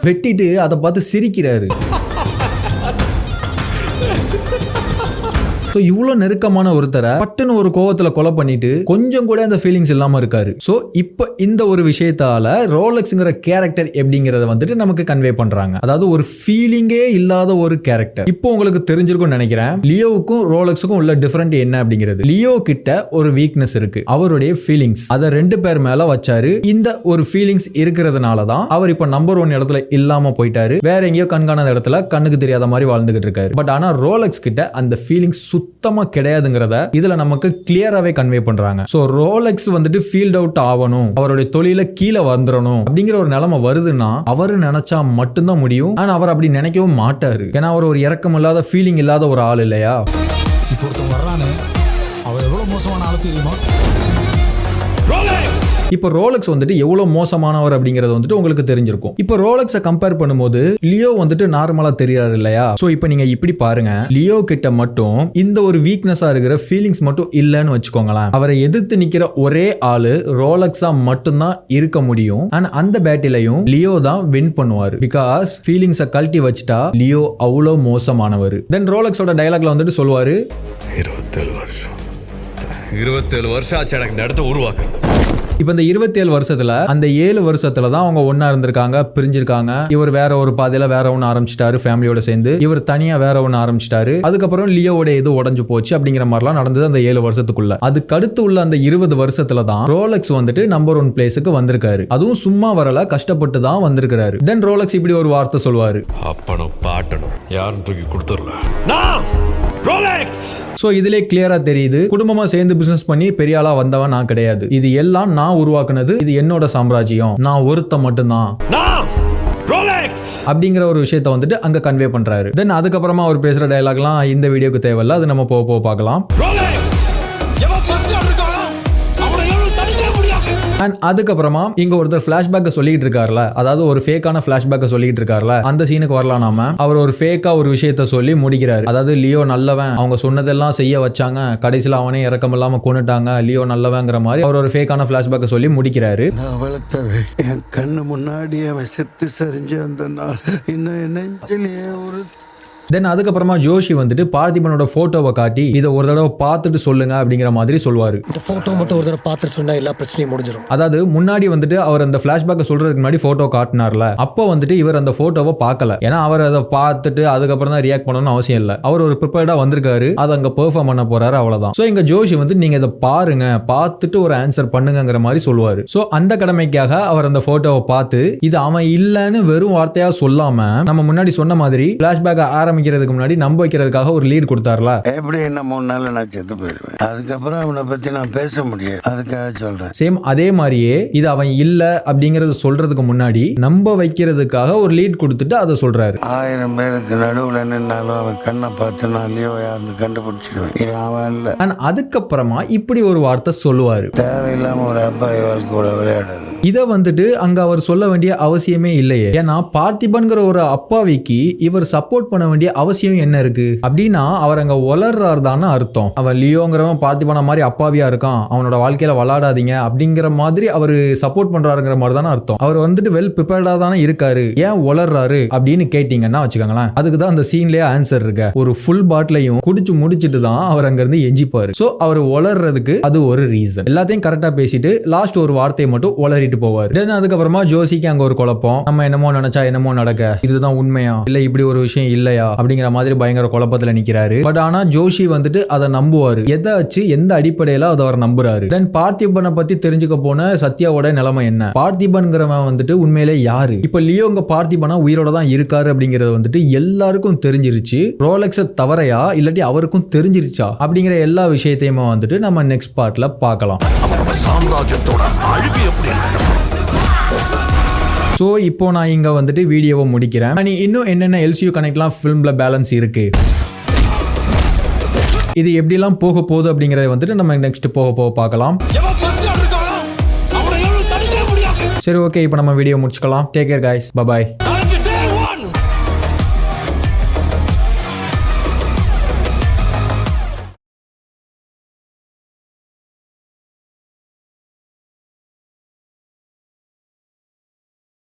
வெட்டிட்டு அதை பார்த்து சிரிக்கிறாரு. ஸோ இவ்வளோ நெருக்கமான ஒருத்தரை பட்டுன்னு ஒரு கோவத்தில் கொலை பண்ணிட்டு கொஞ்சம் கூட அந்த ஃபீலிங்ஸ் இல்லாமல் இருக்காரு. ஸோ இப்போ இந்த ஒரு விஷயத்தால ரோலெக்ஸுங்கிற கேரக்டர் எப்படிங்கிறத வந்துட்டு நமக்கு கன்வே பண்றாங்க. அதாவது ஒரு ஃபீலிங்கே இல்லாத ஒரு கேரக்டர். இப்போ உங்களுக்கு தெரிஞ்சிருக்கும்னு நினைக்கிறேன், லியோவுக்கும் ரோலெக்ஸுக்கும் உள்ள டிஃபரெண்ட் என்ன அப்படிங்கிறது. லியோ கிட்ட ஒரு வீக்னஸ் இருக்கு, அவருடைய ஃபீலிங்ஸ். அதை 2 பேர் மேல வச்சாரு. இந்த ஒரு ஃபீலிங்ஸ் இருக்கிறதுனால தான் அவர் இப்போ நம்பர் 1 இடத்துல இல்லாம போயிட்டாரு. வேற எங்கேயோ கண்காணாத இடத்துல கண்ணுக்கு தெரியாத மாதிரி வாழ்ந்துகிட்டு இருக்காரு. பட் ஆனா ரோலெக்ஸ் கிட்ட அந்த ஃபீலிங்ஸ் சுத்தமா கிடையாதுங்கிறத இதுல நமக்கு கிளியராவே கன்வே பண்றாங்க. சோ ரோலெக்ஸ் வந்துட்டு ஃபீல்ட் அவுட் ஆகணும், அவருடைய தொழில கீழே வந்துடணும் அப்படிங்கிற ஒரு நிலைமை வருதுன்னா அவரு நினைச்சா மட்டும்தான் முடியும். ஆனா அவர் அப்படி நினைக்கவும் மாட்டாரு. ஏன்னா அவர் ஒரு இரக்கம் இல்லாத ஃபீலிங் இல்லாத ஒரு ஆள் இல்லையா. இப்போ ஒருத்தன் வர்றானே, அவன் எவ்வளவு மோசமான ஆள் தெரியுமா? இப்போ ரோலெக்ஸ் வந்துட்டு எவ்வளவு மோசமானவர் அப்படிங்கறது வந்துட்டு உங்களுக்கு தெரிஞ்சிருக்கும். இப்போ ரோலெக்ஸை கம்பேர் பண்ணும்போது லியோ வந்துட்டு நார்மலா தெரியாது இல்லையா. சோ இப்போ நீங்க இப்படி பாருங்க, லியோ கிட்ட மட்டும் இந்த ஒரு வீக்னஸா இருக்கிற ஃபீலிங்ஸ் மட்டும் இல்லன்னு வச்சுக்கோங்களேன். அவரை எதிர்த்து நிக்கிற ஒரே ஆளு ரோலெக்ஸா மட்டும்தான் இருக்க முடியும். அண்ட் அந்த பேட்டிலையும் லியோ தான் வின் பண்ணுவாரு. பிகாஸ் ஃபீலிங்ஸை கழட்டி வச்சுட்டா லியோ அவ்வளவு மோசமானவர். தென் ரோலெக்ஸோட டயலாக்ல வந்துட்டு சொல்லுவாரு, 27 வருஷம் ஆச்சு எனக்கு இந்த இடத்த உருவாக்குறது. இப்போ இந்த 27 வருஷத்துல அந்த 7 வருஷத்துல தான் அவங்க ஒன்னா இருந்திருக்காங்க, பிரிஞ்சிருக்காங்க. இவர் வேற ஒரு பாதையில வேற ஒன்னு ஆரம்பிச்சிட்டாரு ஃபேமிலியோட சேர்ந்து, இவர் தனியா வேற ஒன்னு ஆரம்பிச்சிட்டாரு. அதுக்கப்புறம் லியோவோட இது உடஞ்சு போச்சு அப்படிங்கிற மாதிரிலாம் நடந்தது அந்த 7 வருஷத்துக்குள்ள. அதுக்கு அடுத்து உள்ள அந்த 20 வருஷத்துல தான் ரோலெக்ஸ் வந்துட்டு நம்பர் 1 பிளேஸுக்கு வந்திருக்காரு. அதுவும் சும்மா வரல, கஷ்டப்பட்டு தான் வந்திருக்காரு. தென் ரோலெக்ஸ் இப்படி ஒரு வார்த்தை சொல்வாரு, அப்பனும் பாட்டனும் யாரும் தூக்கி கொடுத்துடல. சோ இதுலயே கிளியரா தெரியுது, குடும்பமா சேர்ந்து பிசினஸ் பண்ணி பெரிய ஆளா வந்தவன் நான் கிடையாது. இது எல்லாம் நான் உருவாக்குனது, இது என்னோட சாம்ராஜ்யம், நான் ஒருத்த மட்டும்தான். அப்படிங்கிற ஒரு விஷயத்த வந்துட்டு அங்க கன்வே பண்றாரு. தென் அதுக்கப்புறமா அவர் பேசுற டயலாக்லாம் இந்த வீடியோக்கு தேவையில்ல, அது நம்ம போக போக பார்க்கலாம். அண்ட் அதுக்கப்புறமா இங்க ஒருத்தர் பிளாஷ்பேக்கை சொல்லிட்டு இருக்காருல, அதாவது ஒரு ஃபேக்கான பிளாஷ்பேக்கை சொல்லிட்டு இருக்காருல, அந்த சீனுக்கு வரலாம். நாம அவர் ஒரு ஃபேக்கா ஒரு விஷயத்த சொல்லி முடிக்கிறாரு. அதாவது லியோ நல்லவன், அவங்க சொன்னதெல்லாம் செய்ய வச்சாங்க, கடைசியில் அவனே இறக்கம் இல்லாம கொண்டுட்டாங்க, லியோ நல்லவங்கிற மாதிரி அவர் ஒரு ஃபேக்கான பிளாஷ்பேக்கை சொல்லி முடிக்கிறாரு. நான் வளர்த்தவே என் கண்ணு முன்னாடி அவன் செத்து சரிஞ்சு அந்த நாள் இன்னும் என் நெஞ்சிலேயே ஒரு. தென் அதுக்கப்புறமா ஜோஷி வந்துட்டு பார்த்திபனோட போட்டோவை காட்டி இதை ஒரு தடவை பார்த்துட்டு சொல்லுங்க அப்படிங்கிற மாதிரி சொல்லுவாரு. இந்த போட்டோ மட்டும் ஒரு தடவை பார்த்துட்டு சொன்னா எல்லா பிரச்சனையும் முடிஞ்சிடும். அதாவது முன்னாடி வந்துட்டு அவர் அந்த பிளாஷ்பேக்கை சொல்றதுக்கு முன்னாடி போட்டோ காட்டினார்ல, அப்போ வந்துட்டு இவர் அந்த போட்டோவை பார்க்கல. ஏன்னா அவர் அதை பார்த்துட்டு அதுக்கப்புறம் தான் ரியாக்ட் பண்ணணும்னு அவசியம் இல்லை. அவர் ஒரு ப்ரிப்பேர்டா வந்திருக்காரு, அதை அங்க பெர்ஃபார்ம் பண்ண போறாரு, அவ்வளவுதான். ஸோ இங்க ஜோஷி வந்து நீங்க இதை பாருங்க, பார்த்துட்டு ஒரு ஆன்சர் பண்ணுங்கிற மாதிரி சொல்லுவாரு. ஸோ அந்த கடமைக்காக அவர் அந்த போட்டோவை பார்த்து இது அவன் இல்லைன்னு வெறும் வார்த்தையா சொல்லாம நம்ம முன்னாடி சொன்ன மாதிரி பிளாஷ்பேக்கை ஆரம்பிக்கிறதுக்கு முன்னாடி நம்ப வைக்கிறதுக்காக ஒரு லீட் கொடுத்தார்ல. எப்படி என்ன 3 நாள் நான் செத்து போயிடுவேன், அதுக்கப்புறம் அவனை பத்தி நான் பேச முடியும், அதுக்காக சொல்றேன். சேம் அதே மாதிரியே இது அவன் இல்ல அப்படிங்கறத சொல்றதுக்கு முன்னாடி நம்ப வைக்கிறதுக்காக ஒரு லீட் கொடுத்துட்டு அதை சொல்றாரு. 1000 பேருக்கு நடுவுல நின்னாலும் அவன் கண்ணை பார்த்து நான் லியோ யாருன்னு கண்டுபிடிச்சிடுவேன், இது அவன் இல்ல. அதுக்கப்புறமா இப்படி ஒரு வார்த்தை சொல்லுவாரு, தேவையில்லாம ஒரு அப்பாவி வாழ்க்கையோட விளையாடாது. இதை வந்துட்டு அங்க அவர் சொல்ல வேண்டிய அவசியமே இல்லையே. ஏன்னா பார்த்திபன்கிற ஒரு அப்பாவிக்கு இவர் சப்போர்ட் பண்ண வேண்டிய அவசியம் என்ன இருக்கு அப்படின்னா அவர் அங்க வளர்றாரு தானே அர்த்தம். அவன் லியோங்கிறவன் பார்த்திபன மாதிரி அப்பாவியா இருக்கான், அவனோட வாழ்க்கையில விளையாடாதீங்க அப்படிங்கிற மாதிரி அவர் சப்போர்ட் பண்றாருங்கிற மாதிரி தானே அர்த்தம். அவர் வந்துட்டு வெல் ப்ரிப்பேர்டா தானே இருக்காரு, ஏன் வளர்றாரு அப்படின்னு கேட்டீங்கன்னா வச்சுக்கோங்களேன், அதுக்கு தான் அந்த சீன்லயே ஆன்சர் இருக்கு. ஒரு ஃபுல் பாட்டிலையும் குடிச்சு முடிச்சுட்டு தான் அவர் அங்க இருந்து எஞ்சிப்பாரு. சோ அவர் வளர்றதுக்கு அது ஒரு ரீசன். எல்லாத்தையும் கரெக்டா பேசிட்டு லாஸ்ட் ஒரு வார்த்தையை மட்டும் வளரிட்டு போவார். அதுக்கப்புறமா ஜோசிக்கு அங்க ஒரு குழப்பம், நம்ம என்னமோ நினைச்சா என்னமோ நடக்க, இதுதான் உண்மையா இல்ல இப்படி ஒரு விஷயம் இல்லையா அப்படிங்கிற மாதிரி பயங்கர குழப்பத்துல நிக்கிறாரு. பட் ஆனா ஜோஷி வந்துட்டு அதை நம்புவாரு, எதாச்சு எந்த அடிப்படையில அதை அவர் நம்புறாரு. தென் பார்த்திபனை பத்தி தெரிஞ்சுக்க போன சத்யாவோட நிலைமை என்ன, பார்த்திபன்கிறவன் வந்துட்டு உண்மையிலே யாரு, இப்ப லியோங்க பார்த்திபனா உயிரோட தான் இருக்காரு அப்படிங்கறது வந்துட்டு எல்லாருக்கும் தெரிஞ்சிருச்சு. ரோலெக்ஸை தவறையா இல்லாட்டி அவருக்கும் தெரிஞ்சிருச்சா அப்படிங்கிற எல்லா விஷயத்தையுமே வந்துட்டு நம்ம நெக்ஸ்ட் பார்ட்ல பார்க்கலாம். ஸோ இப்போ நான் இங்கே வந்துட்டு வீடியோவை முடிக்கிறேன். நீ இன்னும் என்னென்ன எல்சியூ கனெக்ட்லாம் ஃபிலிமில் பேலன்ஸ் இருக்கு, இது எப்படிலாம் போக போகுது அப்படிங்கிறத வந்துட்டு நம்ம நெக்ஸ்ட் போக போக பார்க்கலாம். சரி ஓகே, இப்போ நம்ம வீடியோ முடிச்சுக்கலாம். Take care guys, bye bye.